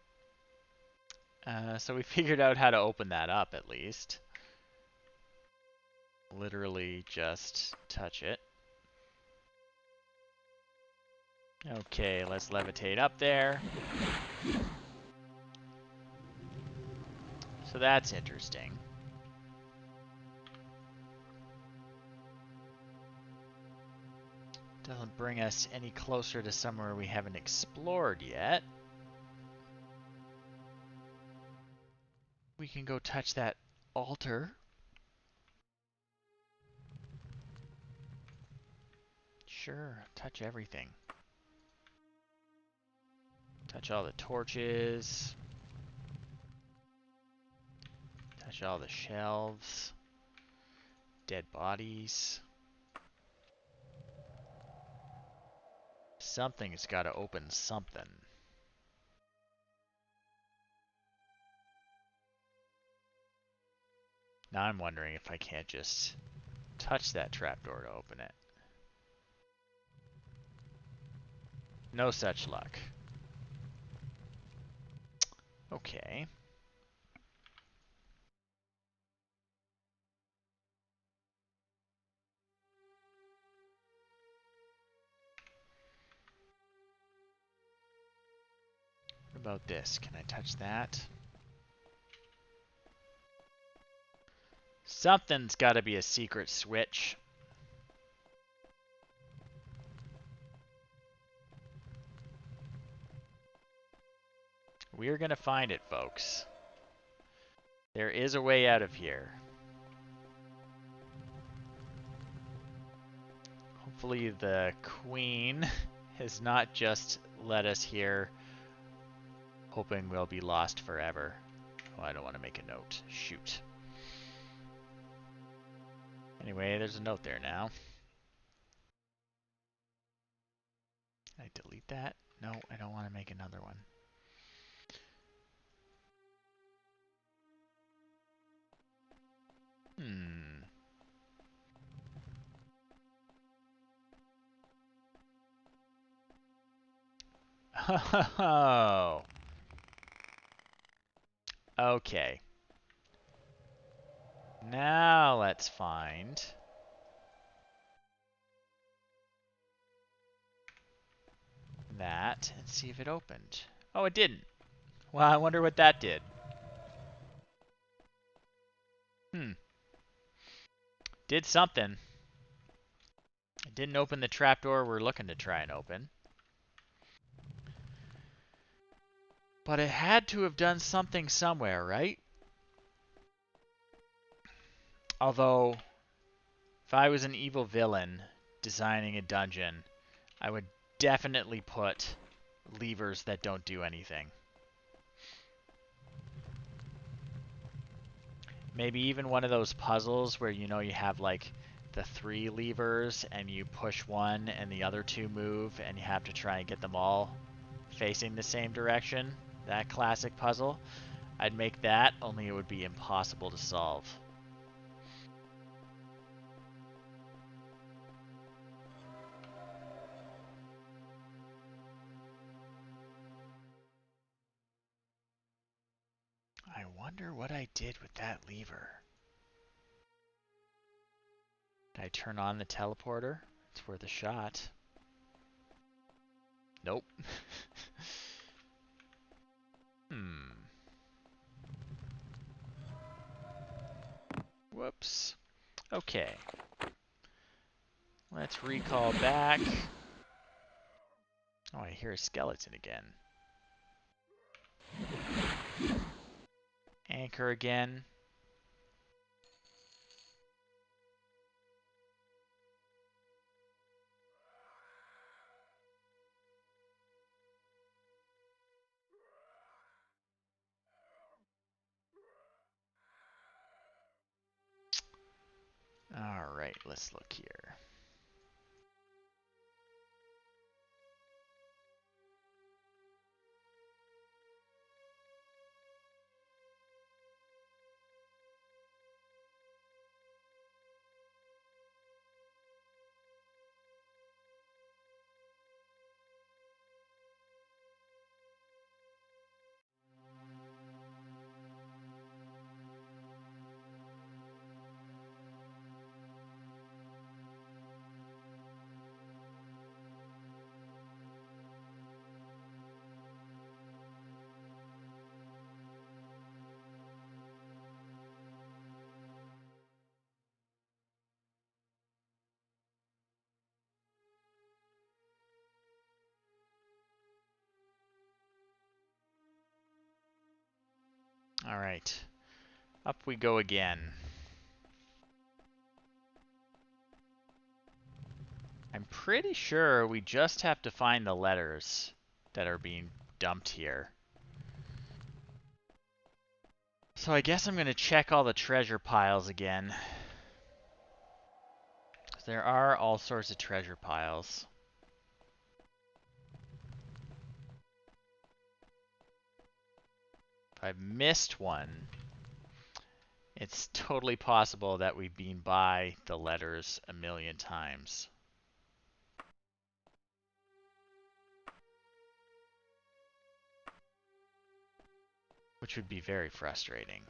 So we figured out how to open that up, at least. Literally just touch it. Okay, let's levitate up there. So that's interesting. Doesn't bring us any closer to somewhere we haven't explored yet. We can go touch that altar. Sure, touch everything. Touch all the torches. Touch all the shelves. Dead bodies. Something's got to open something. Now I'm wondering if I can't just touch that trapdoor to open it. No such luck. Okay. What about this? Can I touch that? Something's got to be a secret switch. We're gonna find it, folks. There is a way out of here. Hopefully the queen has not just led us here hoping we'll be lost forever. Oh, I don't want to make a note. Shoot. Anyway, there's a note there now. Can I delete that? No, I don't want to make another one. Oh. Okay. Now let's find that and see if it opened. Oh, it didn't. Well, I wonder what that did. Did something. It didn't open the trapdoor we're looking to try and open. But it had to have done something somewhere, right? Although, if I was an evil villain designing a dungeon, I would definitely put levers that don't do anything. Maybe even one of those puzzles where you have like the 3 levers and you push one and the other 2 move and you have to try and get them all facing the same direction. That classic puzzle. I'd make that, only it would be impossible to solve. I wonder what I did with that lever. Did I turn on the teleporter? It's worth a shot. Nope. Whoops. Okay. Let's recall back. Oh, I hear a skeleton again. Anchor again. Alright, let's look here. Alright. Up we go again. I'm pretty sure we just have to find the letters that are being dumped here. So I guess I'm going to check all the treasure piles again. There are all sorts of treasure piles. If I've missed one, it's totally possible that we've been by the letters a million times. Which would be very frustrating.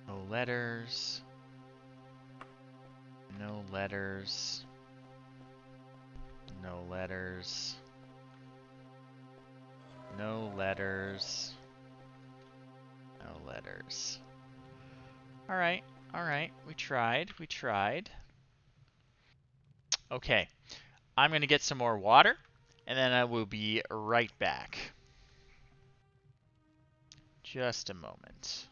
No letters. No letters. No letters. No letters. No letters. Alright, alright. We tried. We tried. Okay. I'm going to get some more water, and then I will be right back. Just a moment.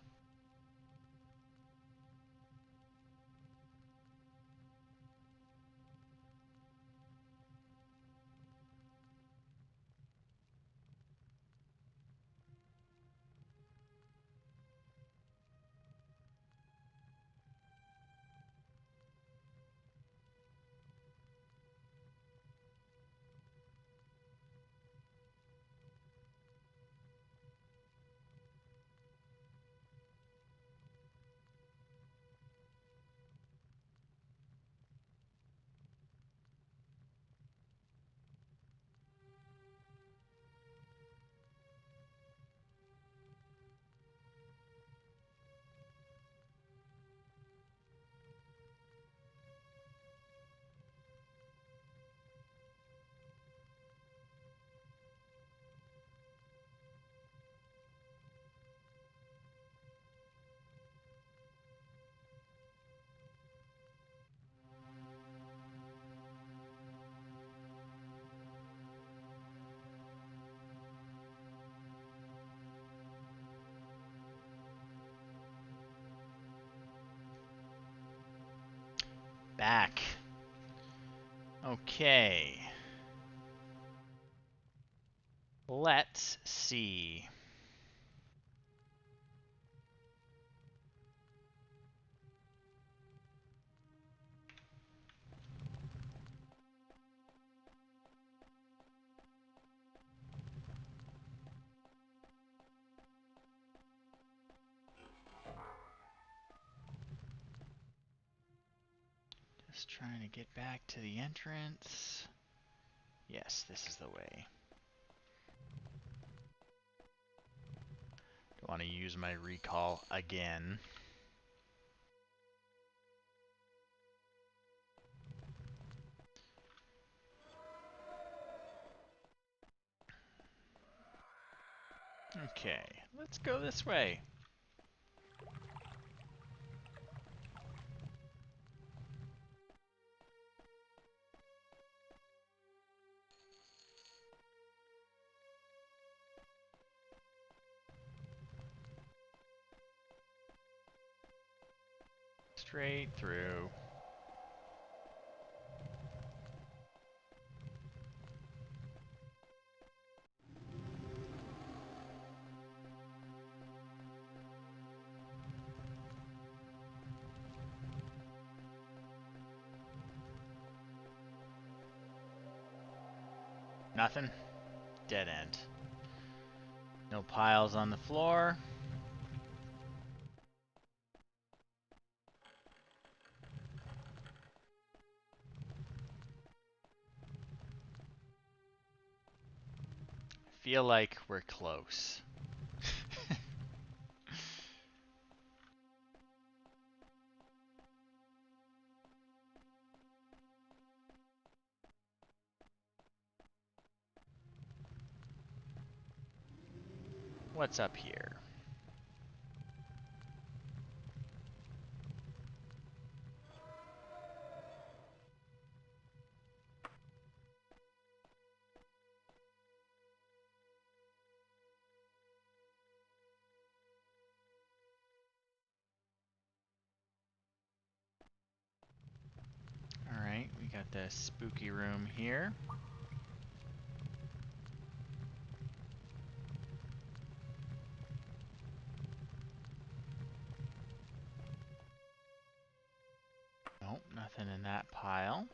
Back. Okay. Let's see. Just trying to get back to the entrance. Yes, this is the way. Don't want to use my recall again. Okay, let's go this way. Straight through. Nothing. Dead end. No piles on the floor. Feel like we're close. What's up here? Alright, we got the spooky room here. Nope, nothing in that pile.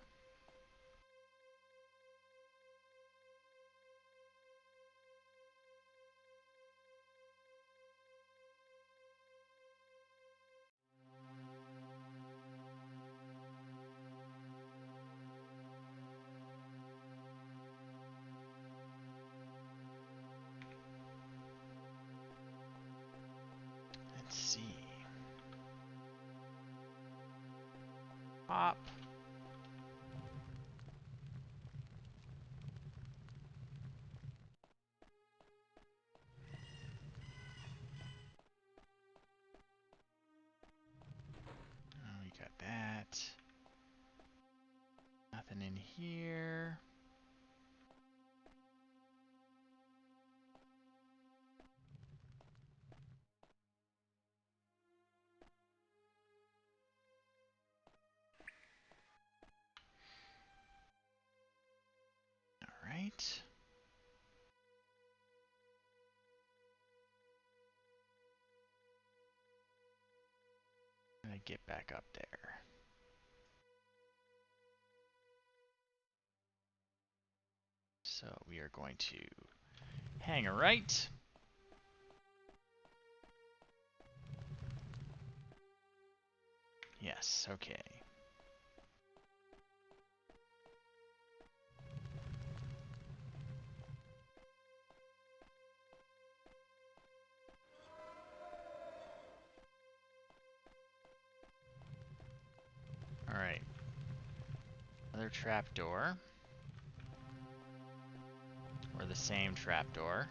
Let's see. Pop. Oh, we got that. Nothing in here. Alright. Gonna get back up there. So we are going to hang a right. Yes, okay. Alright. Another trapdoor. Or the same trapdoor.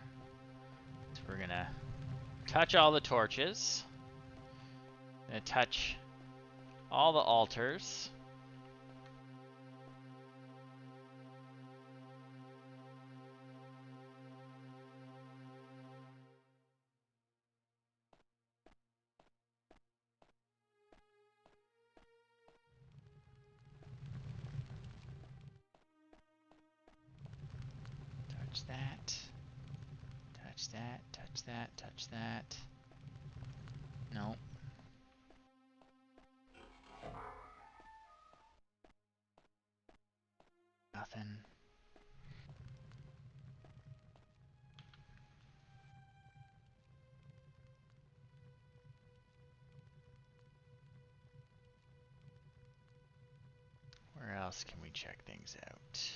So we're gonna touch all the torches. Gonna touch all the altars. Touch that. Touch that, touch that, touch that. Nope. Nothing. Where else can we check things out?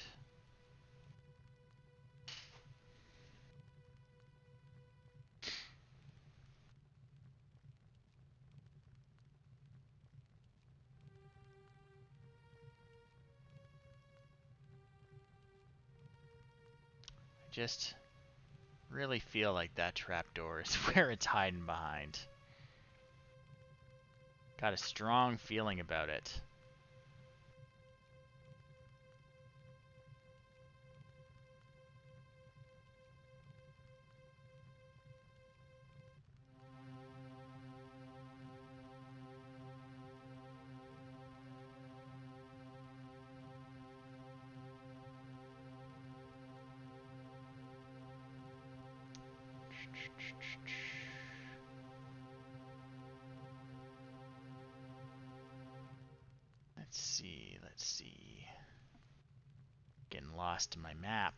I just really feel like that trapdoor is where it's hiding behind. Got a strong feeling about it. Let's see. Getting lost in my map.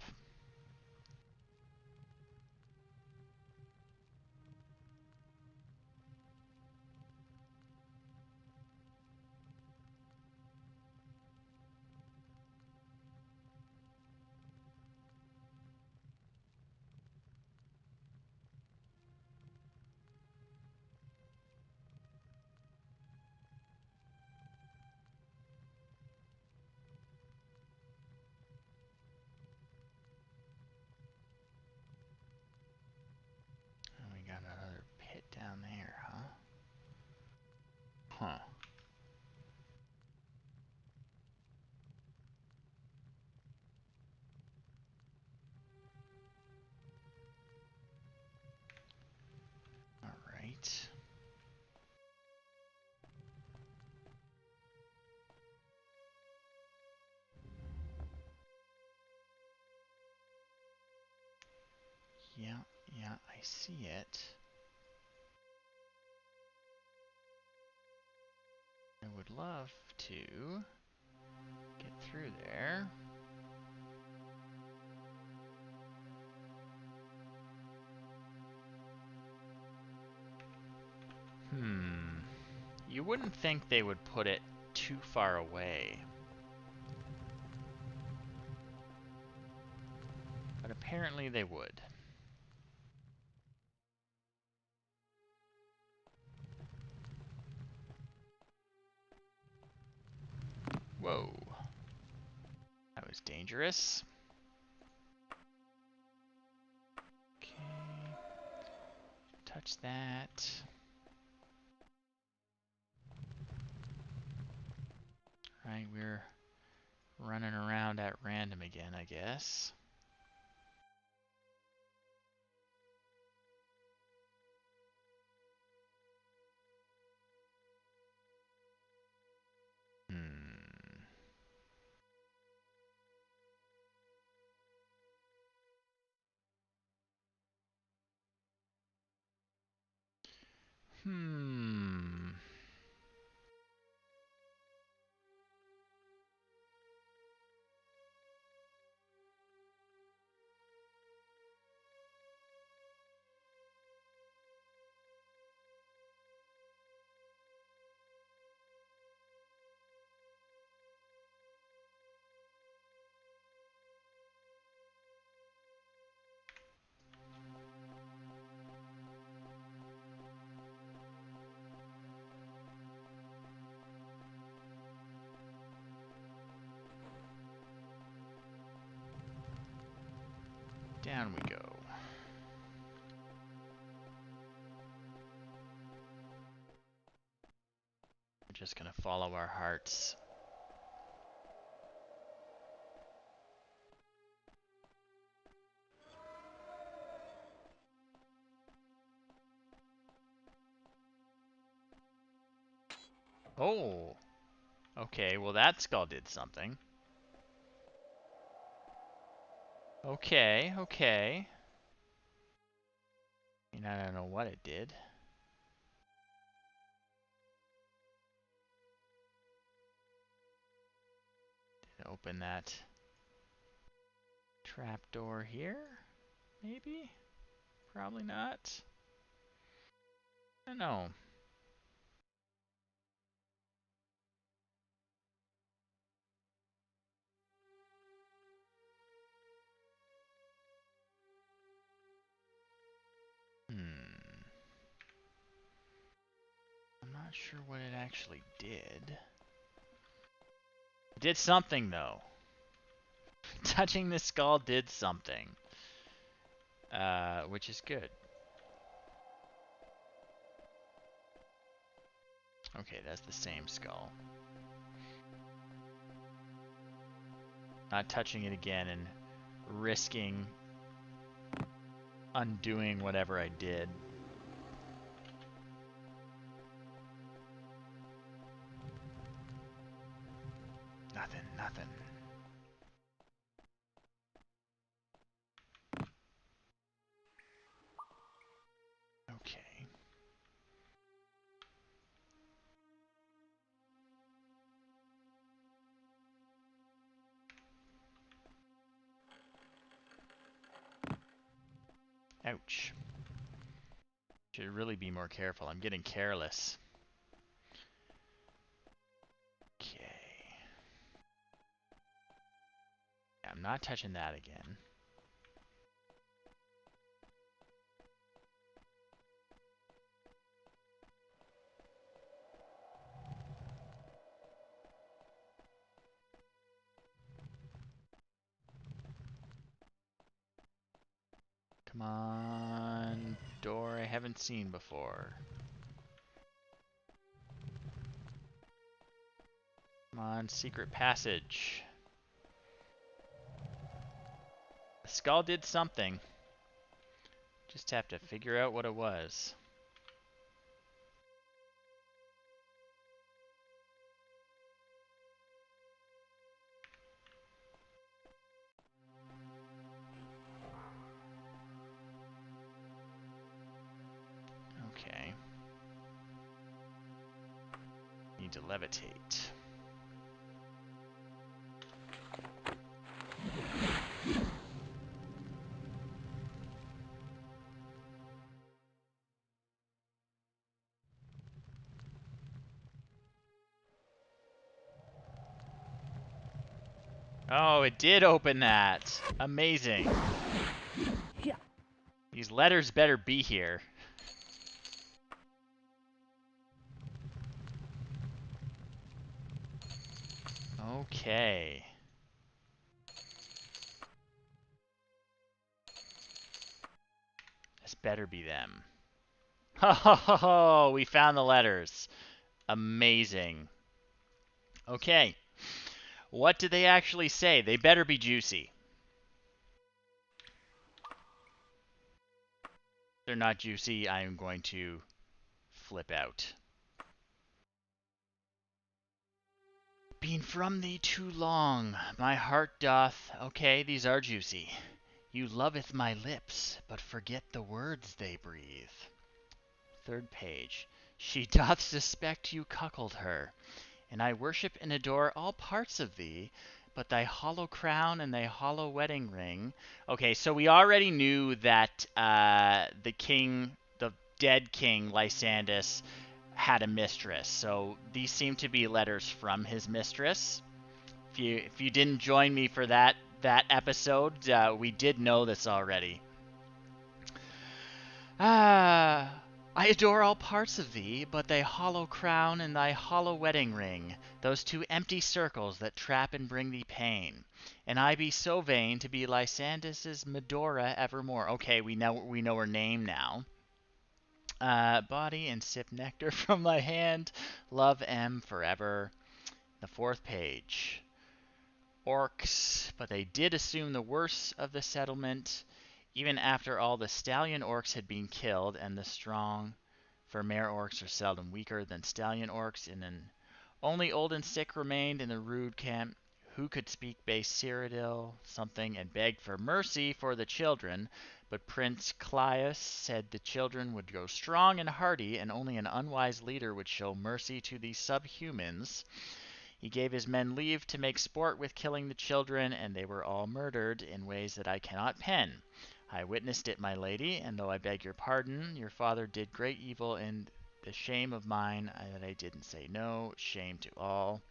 And we got another pit down there, huh? Huh. Alright. Yeah, I see it. I would love to get through there. You wouldn't think they would put it too far away. But apparently they would. Whoa. That was dangerous. Okay. Touch that. Right, we're running around at random again, I guess. Hmm. Down we go. We're just gonna follow our hearts. Oh! Okay, well that skull did something. Okay, okay. I mean, I don't know what it did. Did it open that trapdoor here? Maybe? Probably not. I don't know. I'm not sure what it actually did. It did something, though. Touching the skull did something. Which is good. Okay, that's the same skull. Not touching it again and risking undoing whatever I did. Nothing, nothing. Okay. Ouch. Should really be more careful. I'm getting careless. Okay. Yeah, I'm not touching that again. Come on. Door I haven't seen before. Come on, secret passage. The skull did something. Just have to figure out what it was. Okay. Need to levitate. Oh, it did open that. Amazing. Yeah. These letters better be here. Okay. This better be them. Ho ho ho ho! We found the letters. Amazing. Okay. What did they actually say? They better be juicy. If they're not juicy, I am going to flip out. Been from thee too long, my heart doth. Okay, these are juicy. You loveth my lips, but forget the words they breathe. Third page. She doth suspect you cuckold her, and I worship and adore all parts of thee, but thy hollow crown and thy hollow wedding ring. Okay, so we already knew that the king, the dead king, Lysandus, had a mistress. So these seem to be letters from his mistress. If you didn't join me for that episode, we did know this already. Ah, I adore all parts of thee, but thy hollow crown and thy hollow wedding ring, those two empty circles that trap and bring thee pain. And I be so vain to be Lysandus's Medora evermore. Okay, we know her name now. Body and sip nectar from thy hand, love M forever. The fourth page. Orcs, but they did assume the worst of the settlement, even after all the stallion orcs had been killed, and the strong, for mare orcs are seldom weaker than stallion orcs, and then only old and sick remained in the rude camp, who could speak base Cyrodiil something and begged for mercy for the children, but Prince Claius said the children would grow strong and hardy, and only an unwise leader would show mercy to the subhumans. He gave his men leave to make sport with killing the children, and they were all murdered in ways that I cannot pen. I witnessed it, my lady, and though I beg your pardon, your father did great evil, and the shame of mine that I didn't say no. Shame to all.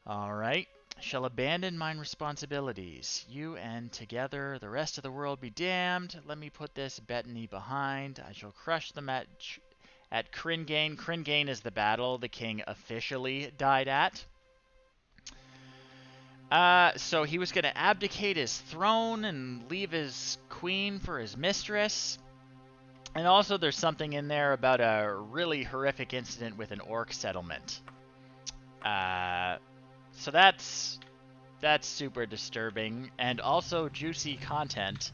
All right. Shall abandon mine responsibilities. You and together the rest of the world be damned. Let me put this Bettany behind. I shall crush them at Cringane. Cringane is the battle the king officially died at. So he was going to abdicate his throne and leave his queen for his mistress. And also there's something in there about a really horrific incident with an orc settlement. So that's super disturbing and also juicy content.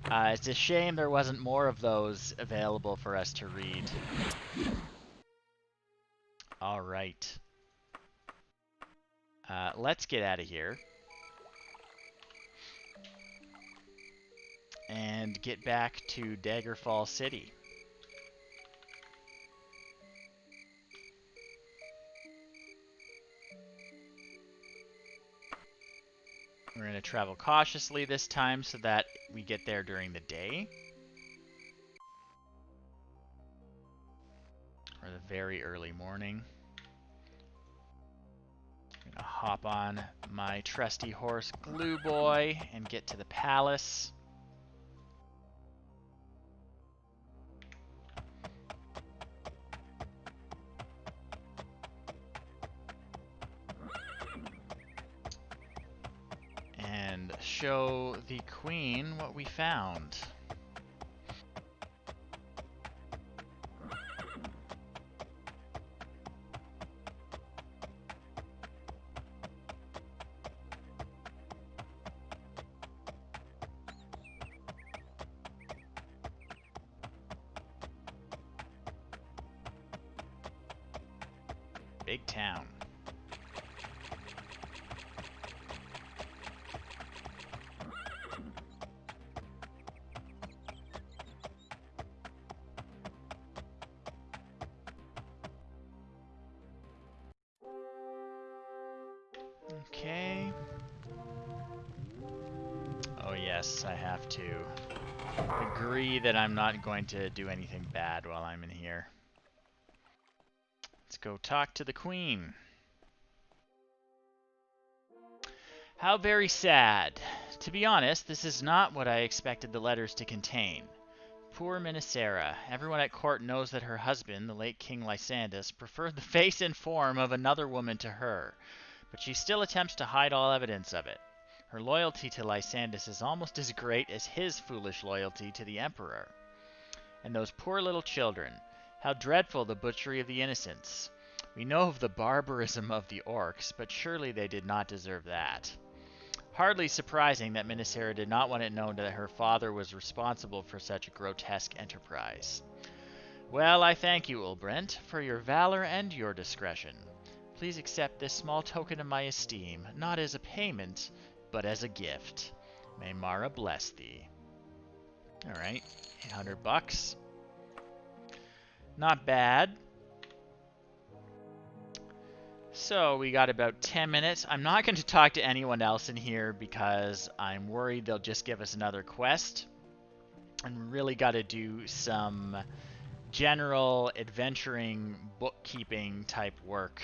It's a shame there wasn't more of those available for us to read. All right. Let's get out of here. And get back to Daggerfall City. We're going to travel cautiously this time so that we get there during the day. Or the very early morning. I'm going to hop on my trusty horse Glue Boy and get to the palace. And show the queen what we found. Big town. Okay. Oh yes, I have to agree that I'm not going to do anything bad while I'm in here. Let's go talk to the queen. How very sad. To be honest, this is not what I expected the letters to contain. Poor Minicera. Everyone at court knows that her husband, the late King Lysandus, preferred the face and form of another woman to her, but she still attempts to hide all evidence of it. Her loyalty to Lysandus is almost as great as his foolish loyalty to the Emperor. And those poor little children. How dreadful the butchery of the innocents. We know of the barbarism of the orcs, but surely they did not deserve that. Hardly surprising that Minicera did not want it known that her father was responsible for such a grotesque enterprise. Well, I thank you, Ulbrendt, for your valor and your discretion. Please accept this small token of my esteem, not as a payment, but as a gift. May Mara bless thee. Alright, 800 bucks. Not bad. So we got about 10 minutes. I'm not going to talk to anyone else in here because I'm worried they'll just give us another quest. And we really got to do some general adventuring, bookkeeping type work.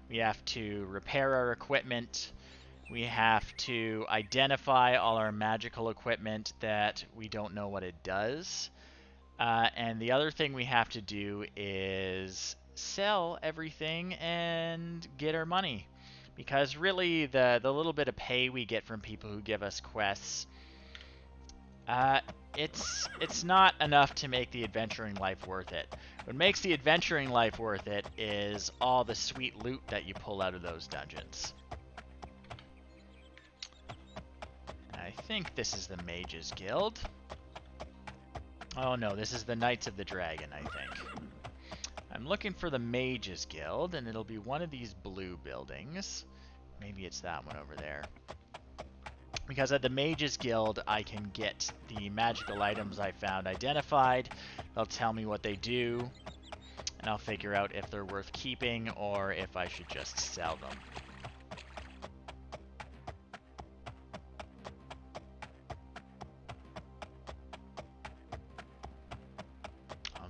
We have to repair our equipment. We have to identify all our magical equipment that we don't know what it does. And the other thing we have to do is sell everything and get our money. Because really, the little bit of pay we get from people who give us quests, it's not enough to make the adventuring life worth it. What makes the adventuring life worth it is all the sweet loot that you pull out of those dungeons. I think this is the Mages Guild. Oh no, this is the Knights of the Dragon, I think. I'm looking for the Mages Guild, and it'll be one of these blue buildings. maybe it's that one over there. Because at the Mages Guild, I can get the magical items I found identified. They'll tell me what they do, and I'll figure out if they're worth keeping or if I should just sell them.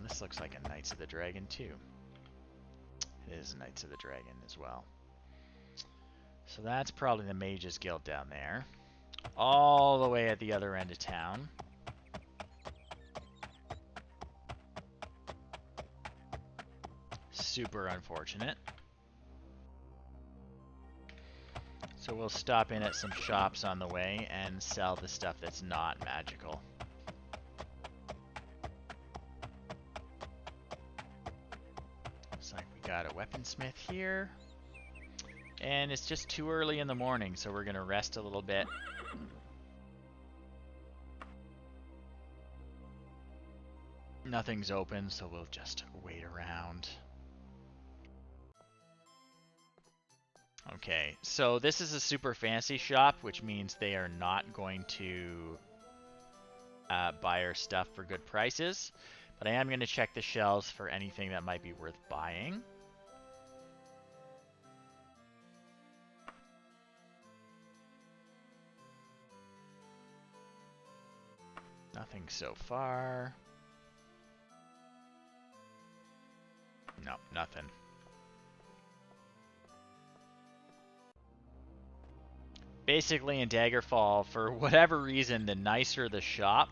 This looks like a Knights of the Dragon too. It is a Knights of the Dragon as well. So that's probably the Mages Guild down there. All the way at the other end of town. Super unfortunate. So we'll stop in at some shops on the way and sell the stuff that's not magical. Looks like we got a weaponsmith here. And it's just too early in the morning, so we're going to rest a little bit. Nothing's open, so we'll just wait around. Okay, so this is a super fancy shop, which means they are not going to buy our stuff for good prices. But I am going to check the shelves for anything that might be worth buying. Nothing so far. No, nothing. Basically in Daggerfall, for whatever reason, the nicer the shop,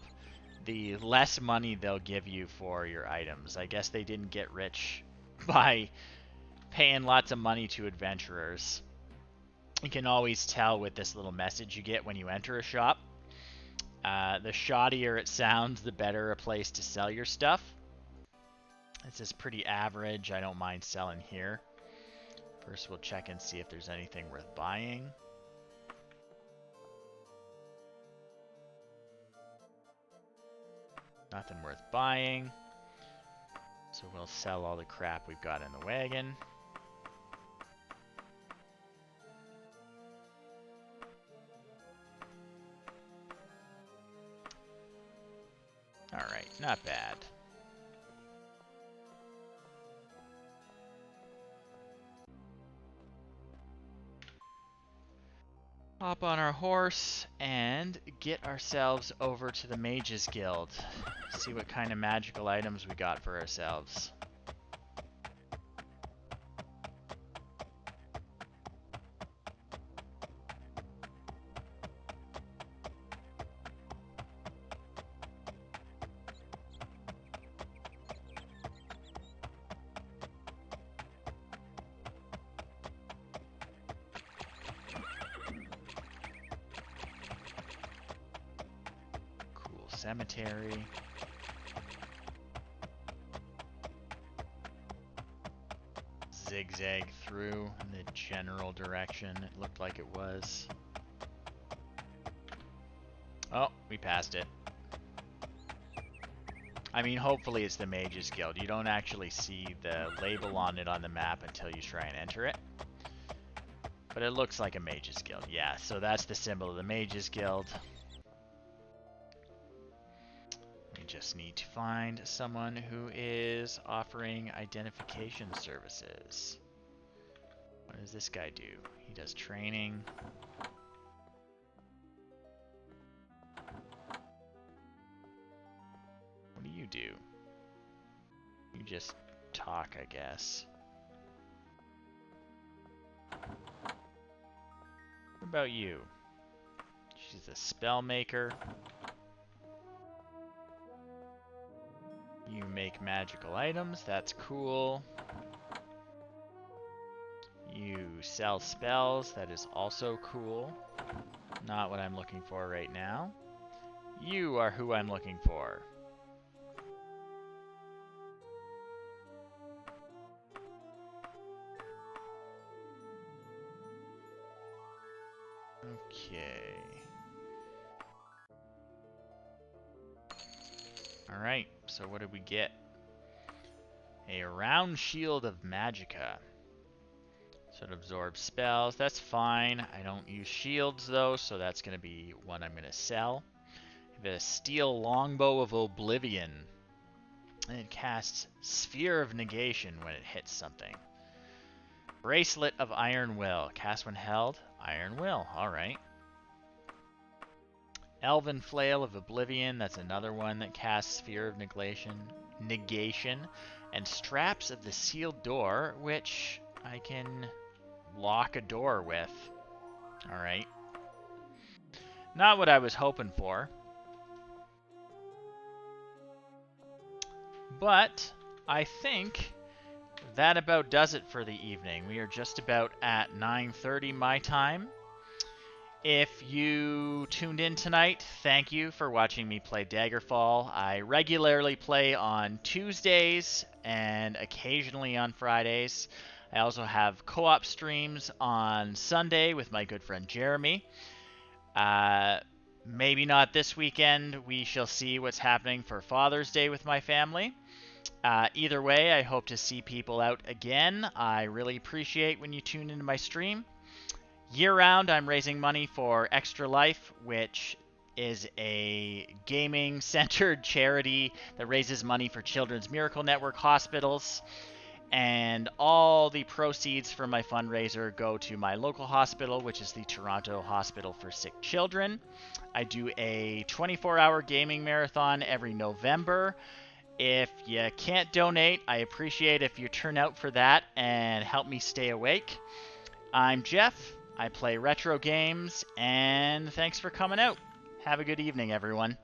the less money they'll give you for your items. I guess they didn't get rich by paying lots of money to adventurers. You can always tell with this little message you get when you enter a shop. The shoddier it sounds, the better a place to sell your stuff. This is pretty average. I don't mind selling here. First, we'll check and see if there's anything worth buying. Nothing worth buying. So we'll sell all the crap we've got in the wagon. Alright, not bad. Hop on our horse and get ourselves over to the Mages Guild. See what kind of magical items we got for ourselves. Cemetery. Zigzag through in the general direction it looked like it was. Oh, we passed it. I mean, hopefully it's the Mages Guild. You don't actually see the label on it on the map until you try and enter it. But it looks like a Mages Guild. Yeah, so that's the symbol of the Mages Guild. Just need to find someone who is offering identification services. What does this guy do? He does training. What do you do? You just talk, I guess. What about you? She's a spell maker. You make magical items, that's cool. You sell spells, that is also cool. Not what I'm looking for right now. You are who I'm looking for. Okay. Alright, so what did we get? A round shield of magicka. So So it absorbs spells. That's fine. I don't use shields though, so that's going to be one I'm going to sell. The Steel Longbow of Oblivion. And it casts Sphere of Negation when it hits something. Bracelet of Iron Will. Cast when held. Iron Will. Alright. Elven Flail of Oblivion. That's another one that casts Sphere of Negation. And Straps of the Sealed Door, which I can lock a door with. Alright. Not what I was hoping for. But I think that about does it for the evening. We are just about at 9:30 my time. If you tuned in tonight, thank you for watching me play Daggerfall. I regularly play on Tuesdays and occasionally on Fridays. I also have co-op streams on Sunday with my good friend Jeremy. Maybe not this weekend. We shall see what's happening for Father's Day with my family. Either way, I hope to see people out again. I really appreciate when you tune into my stream. Year-round, I'm raising money for Extra Life, which is a gaming-centered charity that raises money for Children's Miracle Network hospitals. And all the proceeds from my fundraiser go to my local hospital, which is the Toronto Hospital for Sick Children. I do a 24-hour gaming marathon every November. If you can't donate, I appreciate if you turn out for that and help me stay awake. I'm Jeff. I play retro games, and thanks for coming out. Have a good evening, everyone.